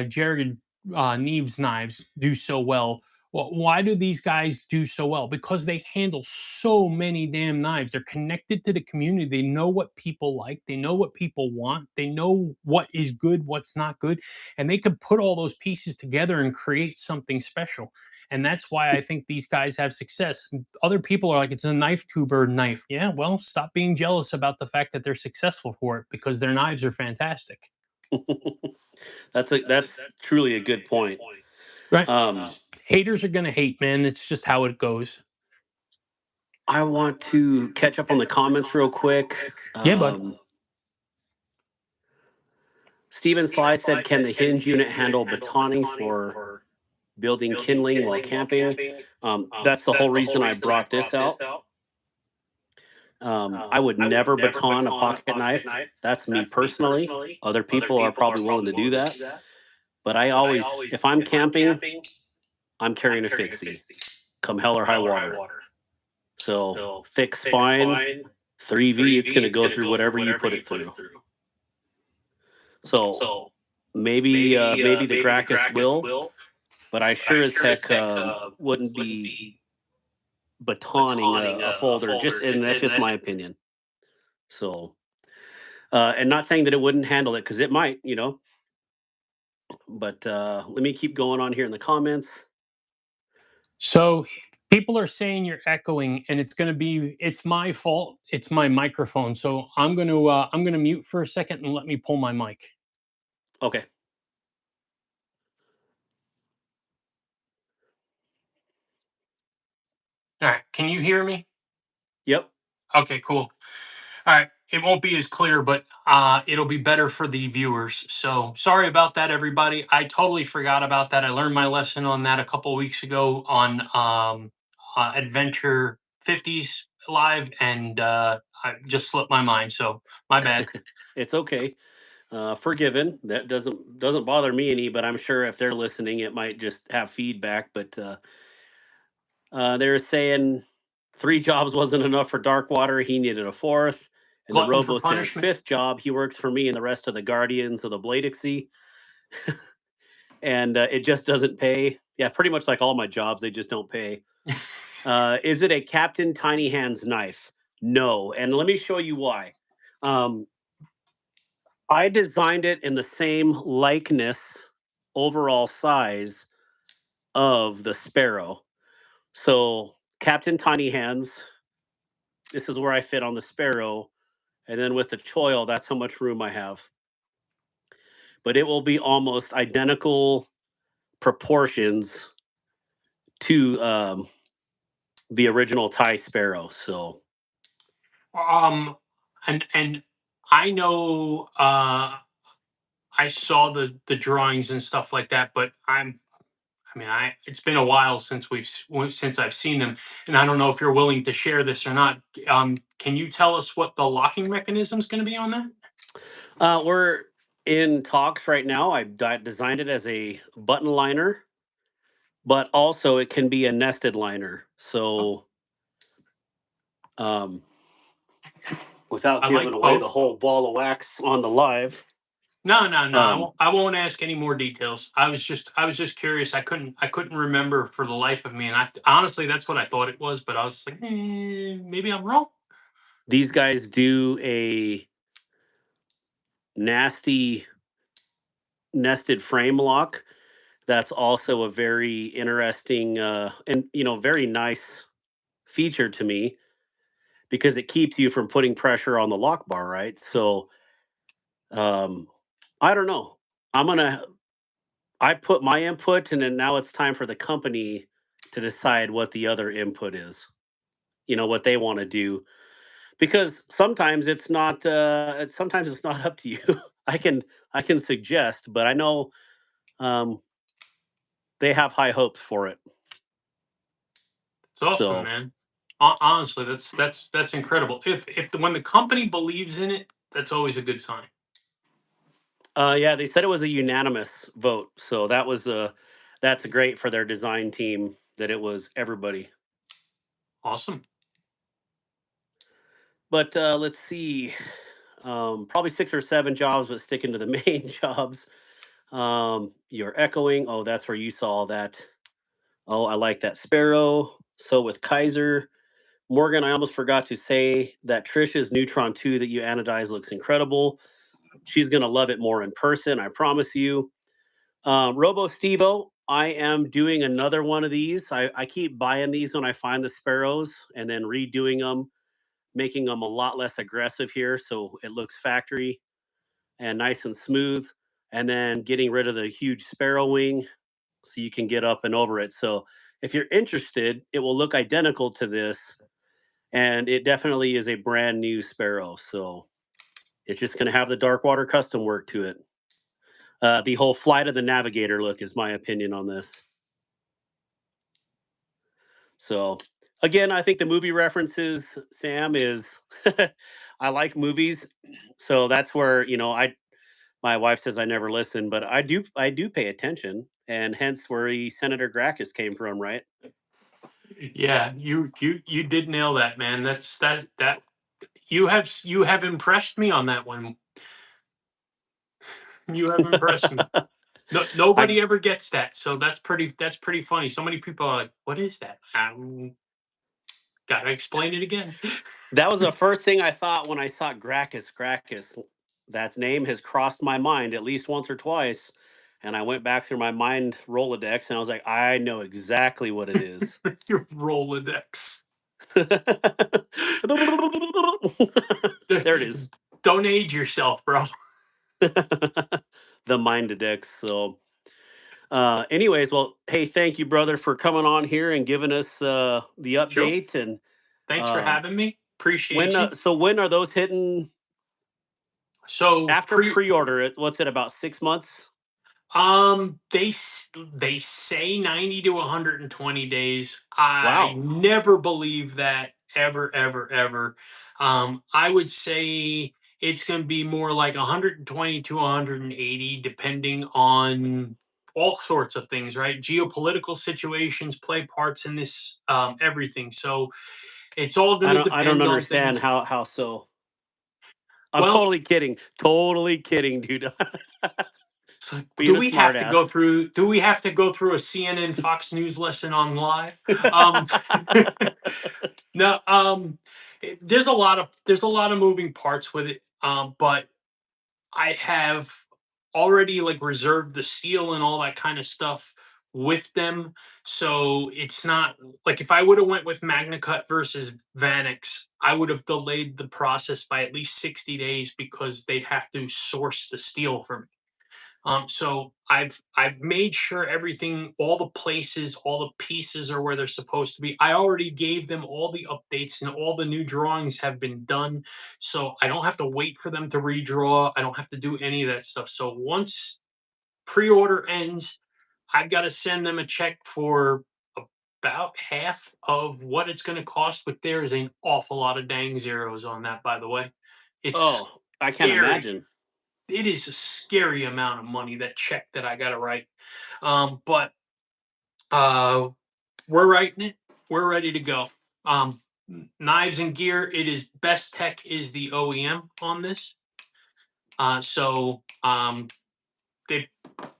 Speaker 6: Jared Neve's knives do so well? Well, why do these guys do so well? Because they handle so many damn knives. They're connected to the community. They know what people like. They know what people want. They know what is good, what's not good, and they could put all those pieces together and create something special. And that's why I think these guys have success. Other people are like, it's a knife tuber knife. Yeah, well, stop being jealous about the fact that they're successful for it, because their knives are fantastic.
Speaker 1: that's truly a good point.
Speaker 6: Right.
Speaker 1: Um,
Speaker 6: Haters are gonna hate, man. It's just how it goes.
Speaker 1: I want to catch up on the comments real quick.
Speaker 6: Yeah, bud.
Speaker 1: Steven Sly said, "Can the hinge unit handle batoning for building kindling while camping?" That's the whole reason I brought this out. I would never baton a pocket knife. That's me personally. Other people are probably willing to do that. But I always, if I'm camping, I'm carrying a fixie, come hell or high water. So thick spine, 3V, it's going to go through whatever you put it through. So maybe the Gracus will, but I sure as heck wouldn't be batoning a folder. And that's just my opinion. So, and not saying that it wouldn't handle it, because it might, But let me keep going on here in the comments.
Speaker 6: So people are saying you're echoing, and it's my fault. It's my microphone. So I'm gonna mute for a second and let me pull my mic.
Speaker 1: Okay.
Speaker 6: All right. Can you hear me?
Speaker 1: Yep.
Speaker 6: Okay, cool. All right. It won't be as clear, but it'll be better for the viewers. So sorry about that, everybody. I totally forgot about that. I learned my lesson on that a couple of weeks ago on Adventure 50s Live, and I just slipped my mind. So my bad.
Speaker 1: It's okay. Forgiven. That doesn't bother me any, but I'm sure if they're listening, it might just have feedback. But they're saying 3 jobs wasn't enough for Darkwater. He needed a 4th. And the
Speaker 6: Glutton for
Speaker 1: Robo says
Speaker 6: punishment.
Speaker 1: 5th job. He works for me and the rest of the Guardians of the Bladexy. And it just doesn't pay. Yeah, pretty much like all my jobs, they just don't pay. Is it a Captain Tiny Hands knife? No. And let me show you why. I designed it in the same likeness, overall size of the Sparrow. So Captain Tiny Hands, this is where I fit on the Sparrow. And then with the Choil, that's how much room I have. But it will be almost identical proportions to the original Thai Sparrow. So
Speaker 6: And I know I saw the drawings and stuff like that, but it's been a while since since I've seen them, and I don't know if you're willing to share this or not. Can you tell us what the locking mechanism is going to be on that?
Speaker 1: we're in talks right now. I designed it as a button liner, but also it can be a nested liner. So, without
Speaker 6: I
Speaker 1: giving
Speaker 6: like
Speaker 1: away the
Speaker 6: both.
Speaker 1: whole ball of wax on the live.
Speaker 6: No. I won't ask any more details. I was just curious. I couldn't remember for the life of me, and honestly, that's what I thought it was. But I was like, maybe I'm wrong.
Speaker 1: These guys do a nasty nested frame lock. That's also a very interesting and very nice feature to me, because it keeps you from putting pressure on the lock bar, right? So I don't know. I put my input, and then now it's time for the company to decide what the other input is. What they want to do, because sometimes it's not. Sometimes it's not up to you. I can I can suggest, but I know um, they have high hopes for it.
Speaker 6: It's awesome,
Speaker 1: So
Speaker 6: man. Honestly, that's incredible. When the company believes in it, that's always a good sign.
Speaker 1: yeah, they said it was a unanimous vote. So that's great for their design team that it was everybody.
Speaker 6: Awesome.
Speaker 1: But let's see, probably 6 or 7 jobs, but sticking to the main jobs. You're echoing. Oh, that's where you saw that. Oh, I like that Sparrow. So with Kaiser, Morgan, I almost forgot to say that Trisha's Neutron 2 that you anodized looks incredible. She's gonna love it more in person, I promise you. Robo Stevo, I am doing another one of these. I keep buying these when I find the sparrows and then redoing them, making them a lot less aggressive here so it looks factory and nice and smooth. And then getting rid of the huge sparrow wing so you can get up and over it. So if you're interested, it will look identical to this. And it definitely is a brand new sparrow. So it's just going to have the dark water custom work to it. The whole Flight of the Navigator look is my opinion on this. So again, I think the movie references, Sam, is I like movies. So that's where, my wife says I never listen, but I do pay attention, and hence where the Senator Gracus came from, right?
Speaker 6: Yeah, you did nail that, man. That you have impressed me on that one. You have impressed me. No,
Speaker 1: I
Speaker 6: nobody ever gets that, so that's pretty funny. So many people are like, "What is that?" Gotta explain it again.
Speaker 1: That was the first thing I thought when I saw Gracchus. Gracchus, that name has crossed my mind at least once or twice. And I went back through my mind Rolodex and I was like, I know exactly what it is.
Speaker 6: Your Rolodex.
Speaker 1: There it is.
Speaker 6: Don't age yourself, bro.
Speaker 1: The Mindedex. So, anyways, well, hey, thank you, brother, for coming on here and giving us the
Speaker 6: Sure.
Speaker 1: update. And
Speaker 6: Thanks for
Speaker 1: um,
Speaker 6: having me. Appreciate you.
Speaker 1: when are those hitting
Speaker 6: So
Speaker 1: after pre-order? What's it, about 6 months?
Speaker 6: they say 90 to 120 days. I
Speaker 1: Wow.
Speaker 6: never believe that ever, ever, ever. I would say it's going to be more like 120 to 180, depending on all sorts of things, right? Geopolitical situations play parts in this, everything. So it's all going to
Speaker 1: I don't
Speaker 6: depend on
Speaker 1: understand
Speaker 6: things.
Speaker 1: how so. I'm
Speaker 6: Well,
Speaker 1: totally kidding. Totally kidding, dude.
Speaker 6: it's like, do
Speaker 1: Being a
Speaker 6: we have to go
Speaker 1: smartass.
Speaker 6: through? Do we have to go through a CNN, Fox News lesson on live? Um, no. There's a lot of moving parts with it. But I have already like reserved the steel and all that kind of stuff with them. So it's not like if I would have went with MagnaCut versus Vanix, I would have delayed the process by at least 60 days because they'd have to source the steel for me. So I've made sure everything, all the places, all the pieces are where they're supposed to be. I already gave them all the updates and all the new drawings have been done. So I don't have to wait for them to redraw. I don't have to do any of that stuff. So once pre-order ends, I've got to send them a check for about half of what it's going to cost. But there is an awful lot of dang zeros on that, by the way. It's
Speaker 1: Oh, I can't
Speaker 6: scary.
Speaker 1: imagine.
Speaker 6: It is a scary amount of money, that check that I got to write. But uh, we're writing it. We're ready to go. Knives and Gear. It is Best Tech is the OEM on this. So they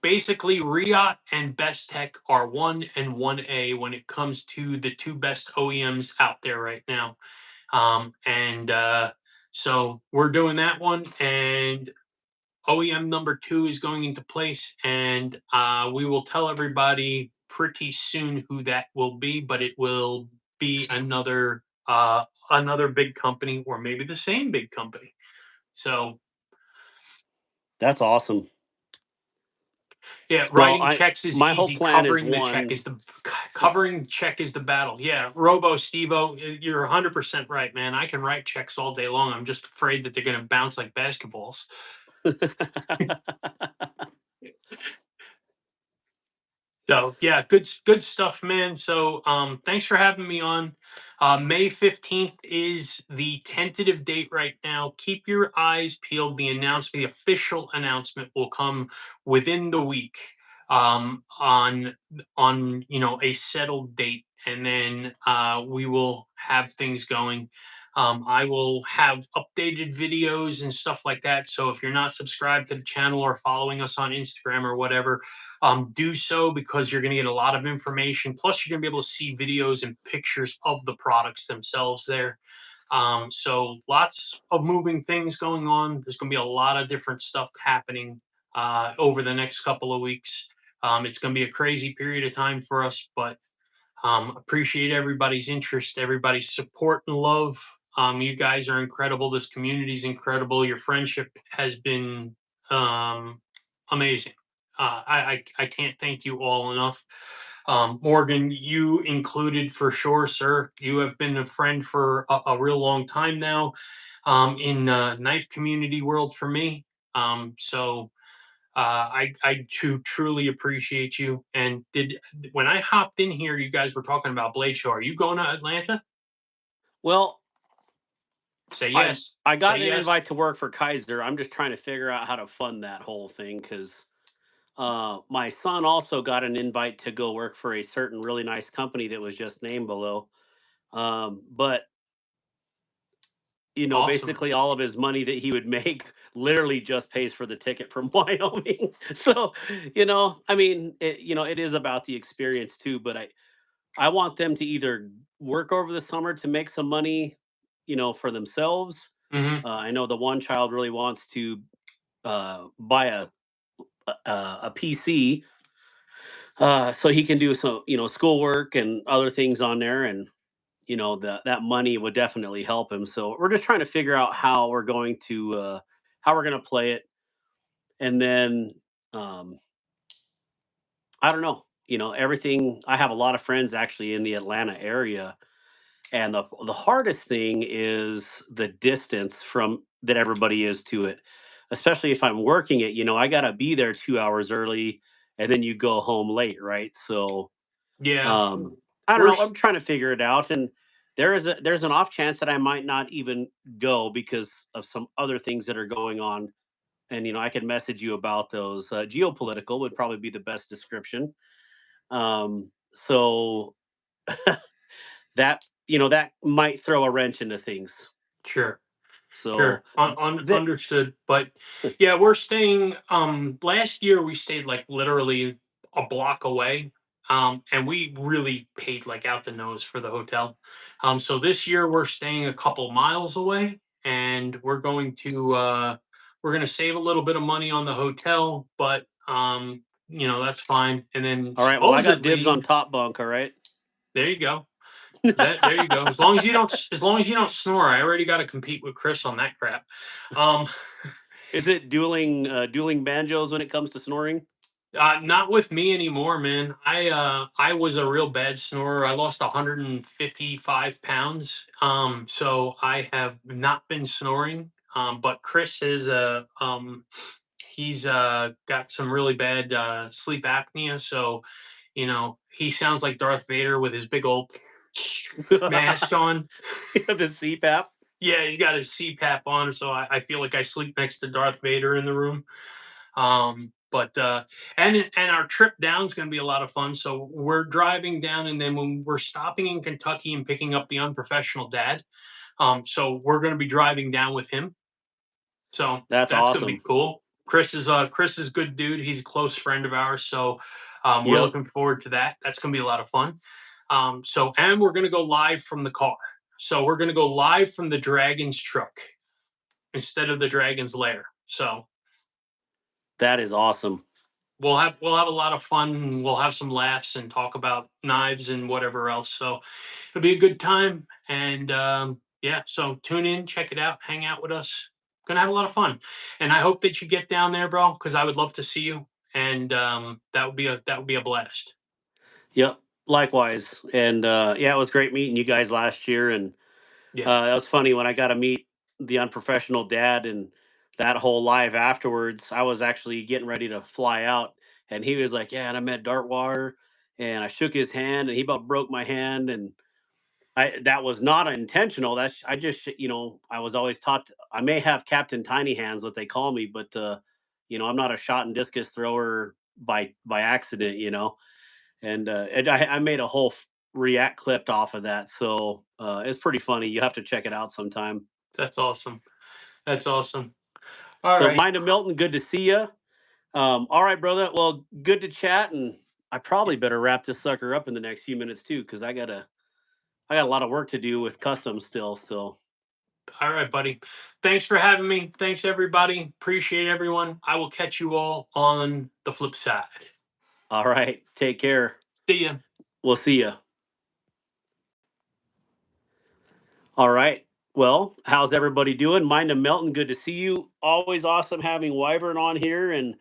Speaker 6: basically Riot and Best Tech are 1 and 1A when it comes to the two best OEMs out there right now. And so we're doing that one, and OEM number 2 is going into place, and we will tell everybody pretty soon who that will be, but it will be another big company, or maybe the same big company. So
Speaker 1: That's awesome.
Speaker 6: Yeah,
Speaker 1: Well,
Speaker 6: writing checks is
Speaker 1: my whole
Speaker 6: easy.
Speaker 1: plan is
Speaker 6: Covering the check
Speaker 1: one.
Speaker 6: is the battle. Yeah, Stevo, you're 100% right, man. I can write checks all day long. I'm just afraid that they're going to bounce like basketballs. So yeah, good stuff, man. So thanks for having me on. May 15th is the tentative date right now. Keep your eyes peeled. The official announcement will come within the week on a settled date, and then we will have things going. I will have updated videos and stuff like that. So if you're not subscribed to the channel or following us on Instagram or whatever, do so, because you're going to get a lot of information. Plus, you're going to be able to see videos and pictures of the products themselves there. So lots of moving things going on. There's going to be a lot of different stuff happening over the next couple of weeks. It's going to be a crazy period of time for us, but appreciate everybody's interest, everybody's support and love. You guys are incredible. This community is incredible. Your friendship has been amazing. I can't thank you all enough. Morgan, you included for sure, sir. You have been a friend for a real long time now in knife community world for me. So I truly appreciate you. And when I hopped in here, you guys were talking about Blade Show. Are you going to Atlanta?
Speaker 1: Well,
Speaker 6: Say yes.
Speaker 1: I got
Speaker 6: Say
Speaker 1: an
Speaker 6: yes.
Speaker 1: invite to work for Kaiser. I'm just trying to figure out how to fund that whole thing, because my son also got an invite to go work for a certain really nice company that was just named below. But
Speaker 6: Awesome.
Speaker 1: basically all of his money that he would make literally just pays for the ticket from Wyoming. So, I mean, it is about the experience too, but I want them to either work over the summer to make some money, for themselves.
Speaker 6: Mhm.
Speaker 1: I know the one child really wants to buy a PC, so he can do some, schoolwork and other things on there, and that money would definitely help him. So we're just trying to figure out how we're going to play it, and then um, I don't know. Everything. I have a lot of friends actually in the Atlanta area, and the hardest thing is the distance from that everybody is to it. Especially if I'm working it, I gotta be there 2 hours early, and then you go home late, right? So
Speaker 6: Yeah.
Speaker 1: I don't
Speaker 6: We're
Speaker 1: know. I'm trying to figure it out, and there's an off chance that I might not even go because of some other things that are going on. And I could message you about those. Geopolitical would probably be the best description. So that might throw a wrench into things.
Speaker 6: Sure.
Speaker 1: So
Speaker 6: Understood. But yeah, we're staying. Last year we stayed like literally a block away. And we really paid like out the nose for the hotel. So this year we're staying a couple miles away, and we're going to save a little bit of money on the hotel, but that's fine. And then
Speaker 1: all right, well, I got dibs
Speaker 6: supposedly,
Speaker 1: on top bunk. All right.
Speaker 6: there you go. There you go. As long as you don't snore, I already got to compete with Chris on that crap.
Speaker 1: Is it dueling banjos when it comes to snoring?
Speaker 6: Not with me anymore, man. I was a real bad snorer. I lost 155 pounds. So I have not been snoring. But Chris is he's got some really bad sleep apnea. So he sounds like Darth Vader with his big old mask on.
Speaker 1: The CPAP.
Speaker 6: Yeah, he's got his CPAP on, so I feel like I sleep next to Darth Vader in the room. But and our trip down is going to be a lot of fun. So we're driving down, and then when we're stopping in Kentucky and picking up the unprofessional dad, so we're going to be driving down with him. So
Speaker 1: That's
Speaker 6: going to
Speaker 1: awesome.
Speaker 6: be cool. Chris is a good dude. He's a close friend of ours, so we're
Speaker 1: Yep.
Speaker 6: looking forward to that. That's going to be a lot of fun. And we're going to go live from the car. So we're going to go live from the Dragon's truck instead of the Dragon's lair. So
Speaker 1: that is awesome.
Speaker 6: We'll have a lot of fun. We'll have some laughs and talk about knives and whatever else. So it'll be a good time. And yeah, so tune in, check it out, hang out with us. Gonna have a lot of fun. And I hope that you get down there, bro, because I would love to see you. and that would be a blast.
Speaker 1: Yep. Likewise. And yeah, it was great meeting you guys last year. And
Speaker 6: Yeah.
Speaker 1: that was funny when I got to meet the unprofessional dad and that whole live afterwards. I was actually getting ready to fly out, and he was like, "Yeah," and I met Dartwater, and I shook his hand, and he about broke my hand, and I that was not intentional. That's I just I was always taught I may have Captain Tiny Hands, what they call me, but I'm not a shot and discus thrower by accident, and I made a whole react clip off of that, so it's pretty funny. You have to check it out sometime.
Speaker 6: That's awesome. That's awesome. All
Speaker 1: So,
Speaker 6: right.
Speaker 1: Mind of Milton, good to see you. All right, brother. Well, good to chat, and I probably better wrap this sucker up in the next few minutes too, because I got a lot of work to do with customs still. So,
Speaker 6: All right, buddy. Thanks for having me. Thanks, everybody. Appreciate everyone. I will catch you all on the flip side.
Speaker 1: all right, take care.
Speaker 6: See ya.
Speaker 1: We'll see you. All right. Well, how's everybody doing? Mind of Melton, good to see you. Always awesome having Wyvern on here, and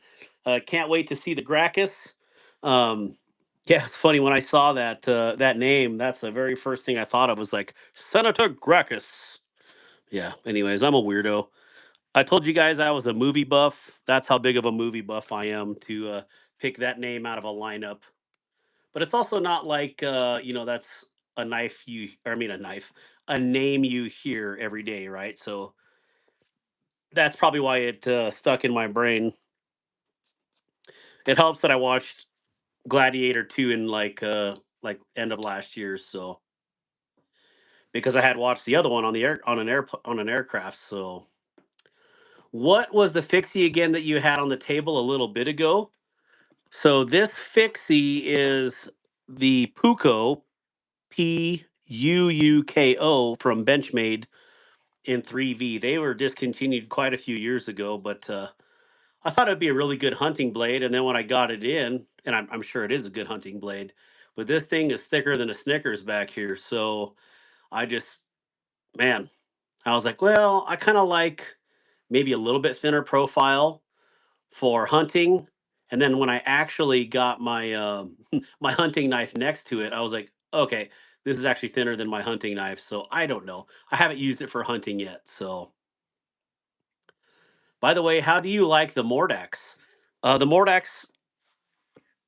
Speaker 1: can't wait to see the Gracus. Yeah, it's funny when I saw that name. That's the very first thing I thought of was like Senator Gracus. Yeah. Anyways, I'm a weirdo. I told you guys I was a movie buff. That's how big of a movie buff I am to pick that name out of a lineup. But it's also not like that's a knife you or I mean a knife, a name you hear every day, right? So that's probably why it stuck in my brain. It helps that I watched Gladiator 2 in like end of last year, so because I had watched the other one on the air on an aircraft. So what was the fixie again that you had on the table a little bit ago? So this fixie is the Puko, Puuko from Benchmade in 3V. They were discontinued quite a few years ago, but I thought it'd be a really good hunting blade. And then when I got it in, and I'm sure it is a good hunting blade, but this thing is thicker than a Snickers back here. So I just, man, I was like, well, I kind of like maybe a little bit thinner profile for hunting. And then when I actually got my my hunting knife next to it, I was like, okay, this is actually thinner than my hunting knife. So I don't know. I haven't used it for hunting yet. So, by the way, how do you like the Mordax? The Mordax.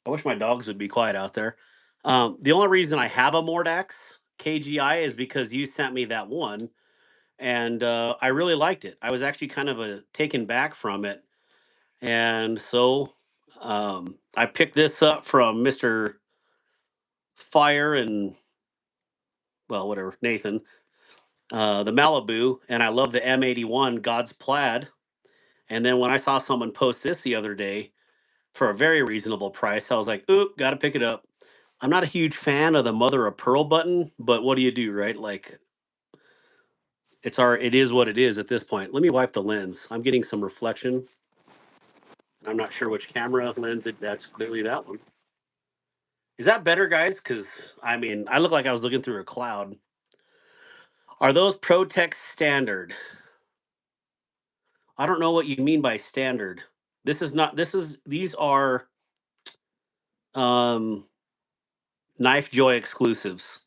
Speaker 1: I wish my dogs would be quiet out there. The only reason I have a Mordax KGI is because you sent me that one, and I really liked it. I was actually kind of taken back from it, and so I picked this up from Mister Fire and well, whatever Nathan, the Malibu, and I love the M81 God's Plaid. And then when I saw someone post this the other day for a very reasonable price, I was like, "Oop, got to pick it up." I'm not a huge fan of the mother of pearl button, but what do you do, right? Like it is what it is at this point. Let me wipe the lens. I'm getting some reflection. I'm not sure which camera lens that's clearly that one. Is that better, guys? Because I mean, I look like I was looking through a cloud. Are those ProTech standard? I don't know what you mean by standard. This is not. These are um, Knife Joy exclusives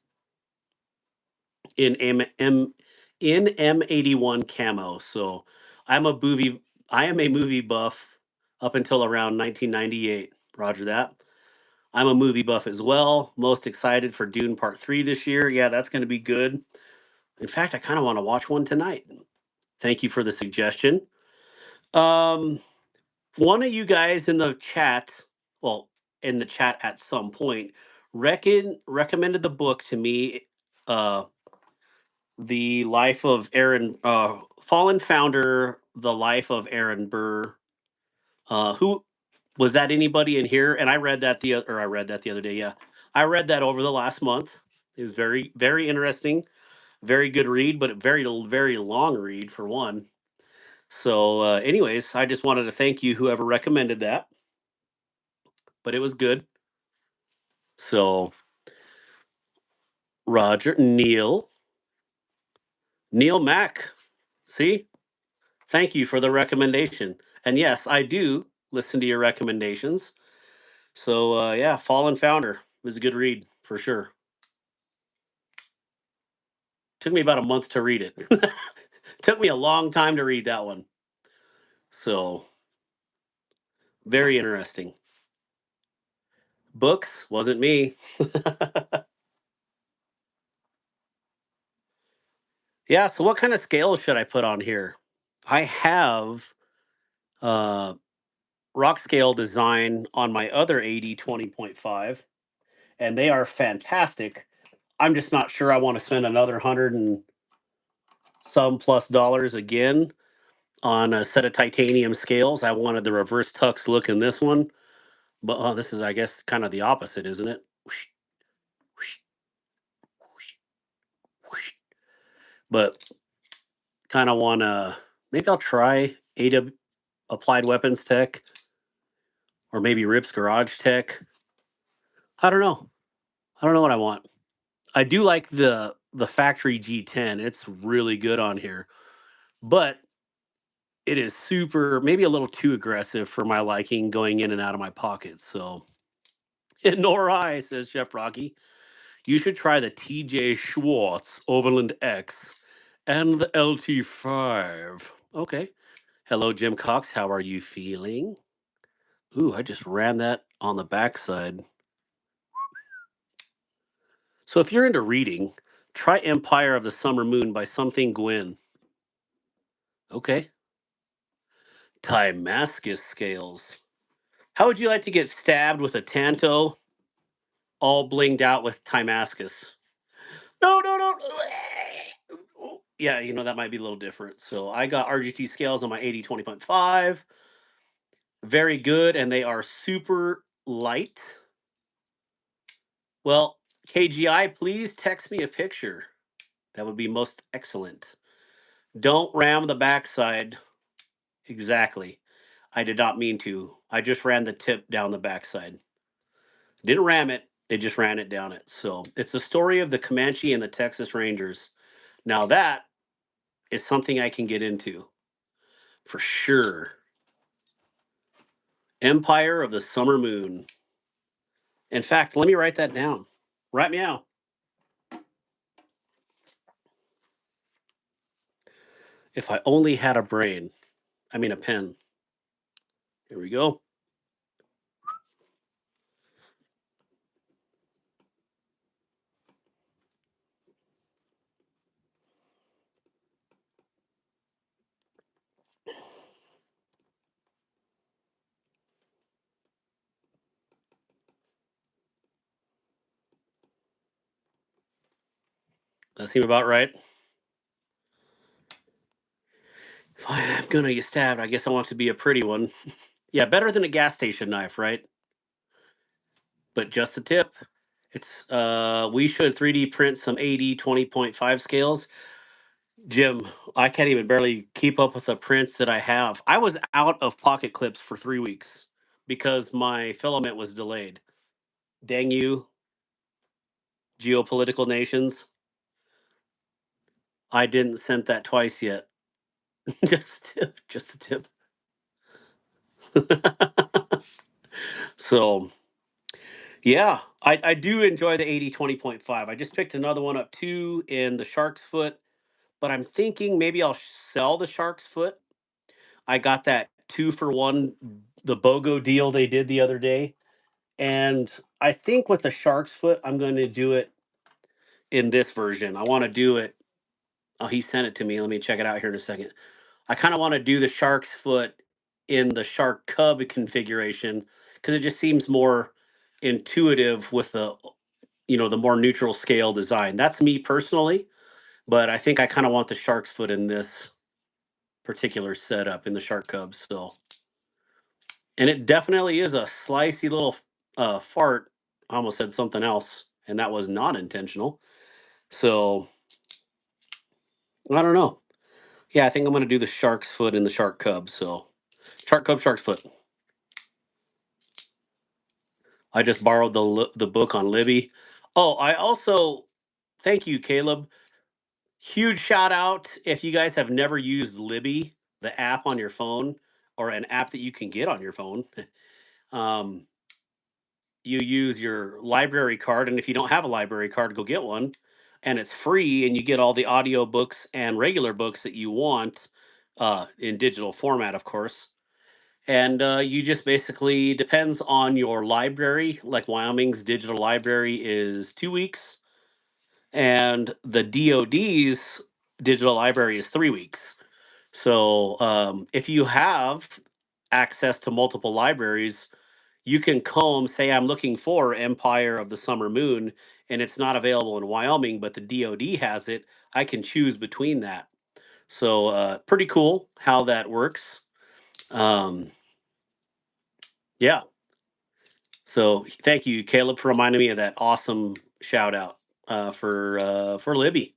Speaker 1: in in M81 camo. So I'm a movie. I am a movie buff up until around 1998. Roger that. I'm a movie buff as well. Most excited for Dune Part 3 this year. Yeah, that's going to be good. In fact, I kind of want to watch one tonight. Thank you for the suggestion. Um, One of you guys in the chat, well, in the chat at some point, recommended the book to me, uh, The Life of Aaron, Fallen Founder, The Life of Aaron Burr. Who was that? Anybody in here? And I read that I read that the other day. Yeah, I read that over the last month. It was very, very interesting, very good read, but a very, very long read for one. So, anyways, I just wanted to thank you, whoever recommended that. But it was good. So, Roger, Neil Mack. See, thank you for the recommendation. And yes, I do listen to your recommendations. So yeah, Fallen Founder was a good read for sure. Took me about a month to read it. Took me a long time to read that one. So very interesting. Books wasn't me. Yeah, so what kind of scales should I put on here? I have rock scale design on my other 80 20.5, and they are fantastic. I'm just not sure I want to spend another hundred and some plus dollars again on a set of titanium scales. I wanted the reverse tux look in this one, but this is, I guess, kind of the opposite, isn't it? Whoosh, whoosh, whoosh, whoosh. But kind of want to, maybe I'll try AW Applied Weapons Tech or maybe Rip's Garage Tech. I don't know. I don't know what I want. I do like the factory G10. It's really good on here, but it is super, maybe a little too aggressive for my liking, going in and out of my pockets. So, nor I, says Chef Rocky. You should try the TJ Schwartz Overland X and the LT5. Okay. Hello, Jim Cox. How are you feeling? Ooh, I just ran that on the backside. So if you're into reading, try Empire of the Summer Moon by Something Gwyn. Okay. Timascus scales. How would you like to get stabbed with a Tanto all blinged out with Timascus? No, no, no. Yeah, that might be a little different. So I got RGT scales on my 80 20.5. Very good, and they are super light. Well, KGI, please text me a picture. That would be most excellent. Don't ram the backside. Exactly. I did not mean to. I just ran the tip down the backside. Didn't ram it. They just ran it down it. So it's the story of the Comanche and the Texas Rangers. Now that is something I can get into for sure. Empire of the Summer Moon. In fact, let me write that down. Right meow. If I only had a brain. I mean a pen. Here we go. That seem about right. If I'm gonna get stabbed, I guess I want it to be a pretty one. Yeah, better than a gas station knife, right? But just the tip. It's we should 3D print some 80 20.5 scales. Jim, I can't even barely keep up with the prints that I have. I was out of pocket clips for 3 weeks because my filament was delayed. Dang you, geopolitical nations. I didn't send that twice yet. Just a tip, just a tip. So yeah, I do enjoy the 80 20.5. I just picked another one up too in the shark's foot, but I'm thinking maybe I'll sell the shark's foot. I got that 2 for 1, the BOGO deal they did the other day. And I think with the shark's foot, I'm going to do it in this version. I want to do it. Oh, he sent it to me. Let me check it out here in a second. I kind of want to do the shark's foot in the shark cub configuration because it just seems more intuitive with the more neutral scale design. That's me personally, but I think I kind of want the shark's foot in this particular setup in the shark cub. So, and it definitely is a slicey little fart. I almost said something else, and that was not intentional. So I don't know. Yeah, I think I'm going to do the shark's foot in the shark cub. So shark cub, shark's foot. I just borrowed the book on Libby. Oh, I also thank you, Caleb. Huge shout out if you guys have never used Libby, the app on your phone, or an app that you can get on your phone. um, you use your library card, and if you don't have a library card, go get one, and it's free, and you get all the audio books and regular books that you want in digital format, of course. And you just basically depends on your library. Like Wyoming's digital library is 2 weeks, and the DoD's digital library is 3 weeks. So if you have access to multiple libraries, you can comb, say, I'm looking for Empire of the Summer Moon, and it's not available in Wyoming, but the DoD has it. I can choose between that. So pretty cool how that works. Um, yeah. So thank you, Caleb, for reminding me of that awesome shout out for Libby.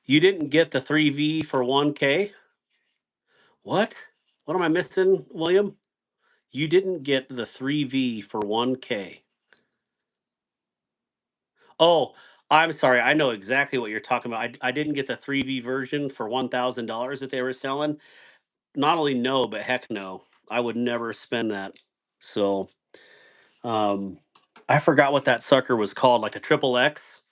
Speaker 1: You didn't get the 3V for 1K? What? What am I missing, William? You didn't get the 3V for 1K. Oh, I'm sorry. I know exactly what you're talking about. I didn't get the 3V version for $1,000 that they were selling. Not only no, but heck no. I would never spend that. So, um, I forgot what that sucker was called, like the triple X.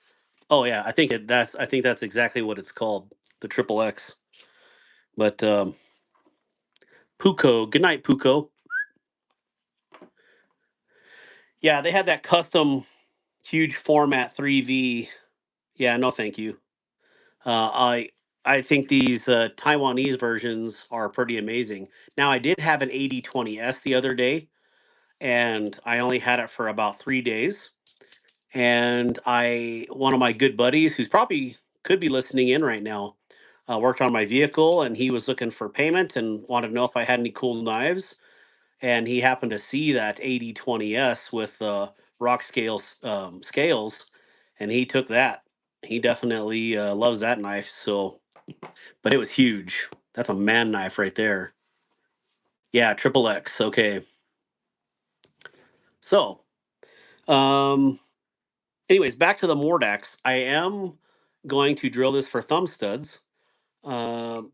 Speaker 1: Oh yeah, I think that's exactly what it's called, the triple X. But Puko, good night, Puko. Yeah, they had that custom huge format 3V. Yeah, no, thank you. I think these Taiwanese versions are pretty amazing. Now, I did have an 8020S the other day, and I only had it for about 3 days. And one of my good buddies, who's probably could be listening in right now, worked on my vehicle, and he was looking for payment and wanted to know if I had any cool knives. And he happened to see that 8020S with rock scales, and he took that. He definitely loves that knife. So, but it was huge. That's a man knife right there. Yeah, triple X. Okay. So, um, anyways, back to the Mordax. I am going to drill this for thumb studs. Um,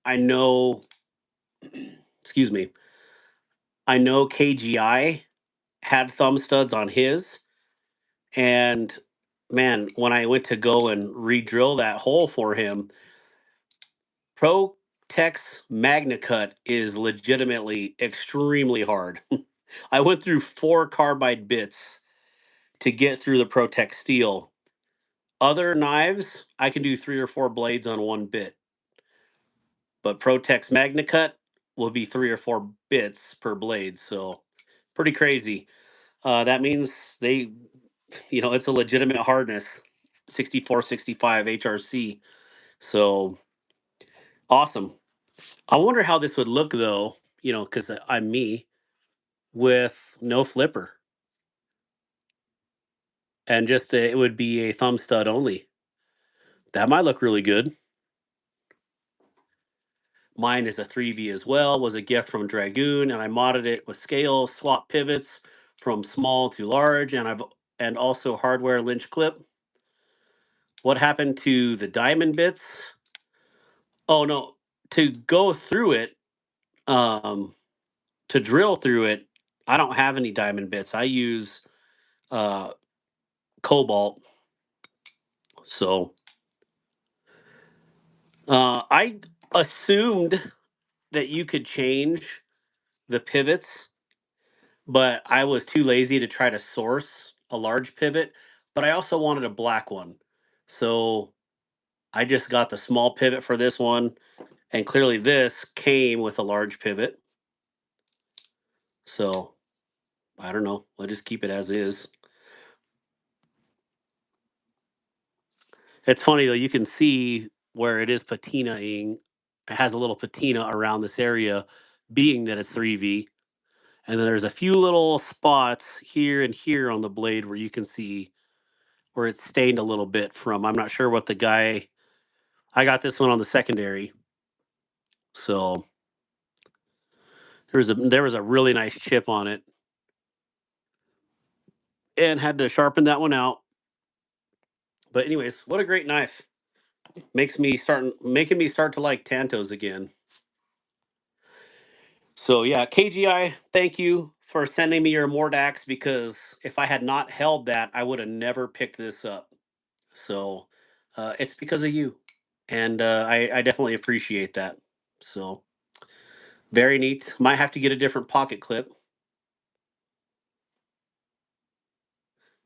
Speaker 1: I know, excuse me, I know KGI had thumb studs on his, and man, when I went to go and re-drill that hole for him, Pro-Tex MagnaCut is legitimately extremely hard. I went through 4 carbide bits to get through the Pro-Tex steel. Other knives, I can do 3 or 4 blades on 1 bit, but Pro-Tex MagnaCut will be 3 or 4 bits per blade. So pretty crazy. That means it's a legitimate hardness, 64, 65 HRC. So awesome. I wonder how this would look though, because I'm me with no flipper, and just it would be a thumb stud only. That might look really good. Mine is a 3V as well, was a gift from Dragoon, and I modded it with scales, swap pivots from small to large, and also hardware lynch clip. What happened to the diamond bits? Oh no, to go through it, um, to drill through it, I don't have any diamond bits. I use uh cobalt. So I assumed that you could change the pivots, but I was too lazy to try to source a large pivot. But I also wanted a black one. So I just got the small pivot for this one. And clearly this came with a large pivot. So I don't know. I'll just keep it as is. It's funny though, you can see where it is patinaing. It has a little patina around this area, being that it's 3V. And then there's a few little spots here and here on the blade where you can see where it's stained a little bit from. I'm not sure what I got this one on the secondary. So there was a really nice chip on it, and had to sharpen that one out. But anyways, what a great knife. Making me start to like Tantos again. So yeah, KGI, thank you for sending me your Mordax, because if I had not held that, I would have never picked this up. So it's because of you, and I definitely appreciate that. So very neat. Might have to get a different pocket clip.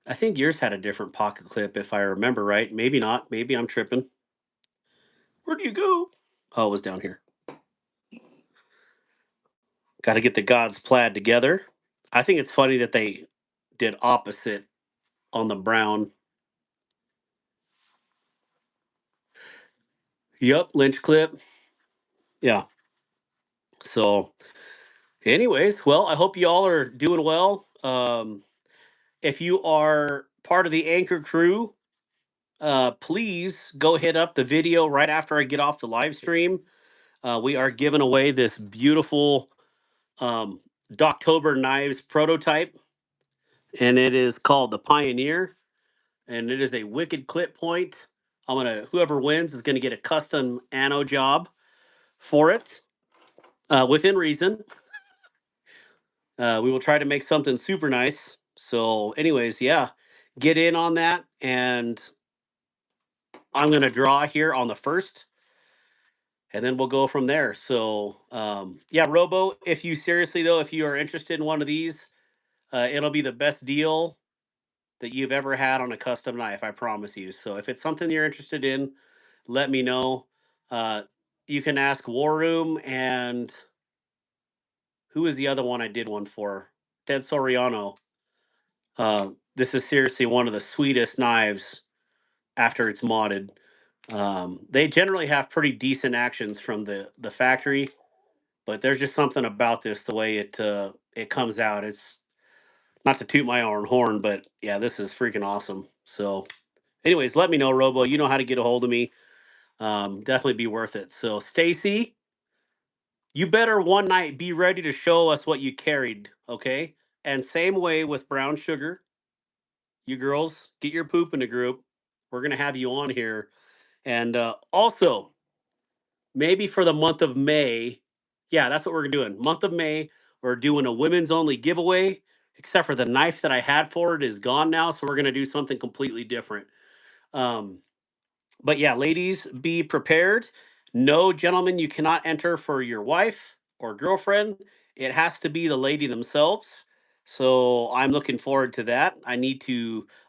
Speaker 1: I think yours had a different pocket clip, if I remember right. Maybe not. Maybe I'm tripping. Where do you go? Oh, it was down here. Got to get the gods plaid together. I think it's funny that they did opposite on the brown. Yep, lynch clip. Yeah. So, anyways, well, I hope you all are doing well. If you are part of the anchor crew, please go hit up the video right after I get off the live stream. We are giving away this beautiful um, Doctober Knives prototype, and it is called the Pioneer, and it is a wicked clip point. Whoever wins is gonna get a custom ano job for it, within reason. We will try to make something super nice. So, anyways, yeah, get in on that, and I'm gonna draw here on the first, and then we'll go from there. So, yeah, Robo, if you seriously though, if you are interested in one of these, it'll be the best deal that you've ever had on a custom knife, I promise you. So, if it's something you're interested in, let me know. Uh, you can ask War Room, and who is the other one I did one for? Ted Soriano. This is seriously one of the sweetest knives after it's modded. They generally have pretty decent actions from the factory, but there's just something about this, the way it comes out. It's not to toot my own horn, but yeah, this is freaking awesome. So, anyways, let me know, Robo. You know how to get a hold of me. Definitely be worth it. So, Stacy, you better one night be ready to show us what you carried, okay? And same way with brown sugar. You girls, get your poop in the group. We're gonna have you on here, and also maybe for the month of May. Yeah, that's what we're doing. Month of May, we're doing a women's only giveaway. Except for the knife that I had for it is gone now, so we're gonna do something completely different. Um, but yeah, ladies, be prepared. No, gentlemen, you cannot enter for your wife or girlfriend. It has to be the lady themselves. So I'm looking forward to that.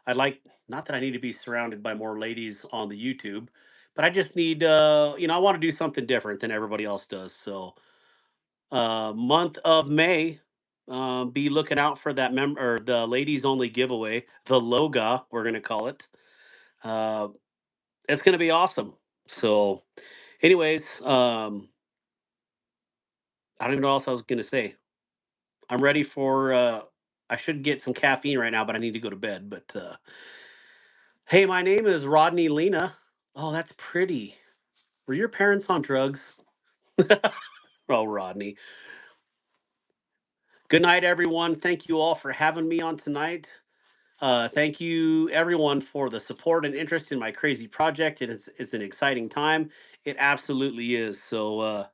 Speaker 1: I'd like, not that I need to be surrounded by more ladies on the YouTube, but I just need, I want to do something different than everybody else does. So, month of May, be looking out for that or the ladies only giveaway, the Loga, we're going to call it. Uh, it's going to be awesome. So, anyways, I don't even know what else I was going to say. I'm ready for. I should get some caffeine right now, but I need to go to bed. But hey, my name is Rodney Lena. Oh, that's pretty. Were your parents on drugs? Oh, Rodney. Good night, everyone. Thank you all for having me on tonight. Thank you, everyone, for the support and interest in my crazy project. It's an exciting time. It absolutely is. So,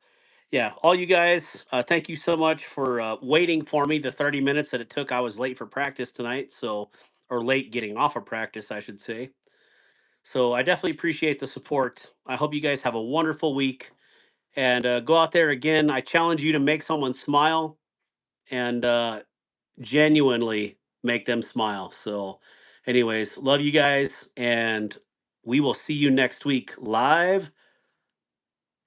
Speaker 1: yeah, all you guys, thank you so much for waiting for me the 30 minutes that it took. I was late for practice tonight, so, or late getting off of practice, I should say. So, I definitely appreciate the support. I hope you guys have a wonderful week, and go out there again. I challenge you to make someone smile, and genuinely make them smile. So, anyways, love you guys, and we will see you next week live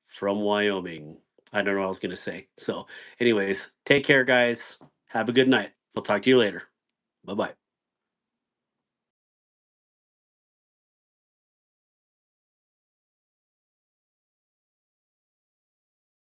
Speaker 1: from Wyoming. I don't know what I was going to say. So, anyways, take care, guys. Have a good night. We'll talk to you later. Bye bye.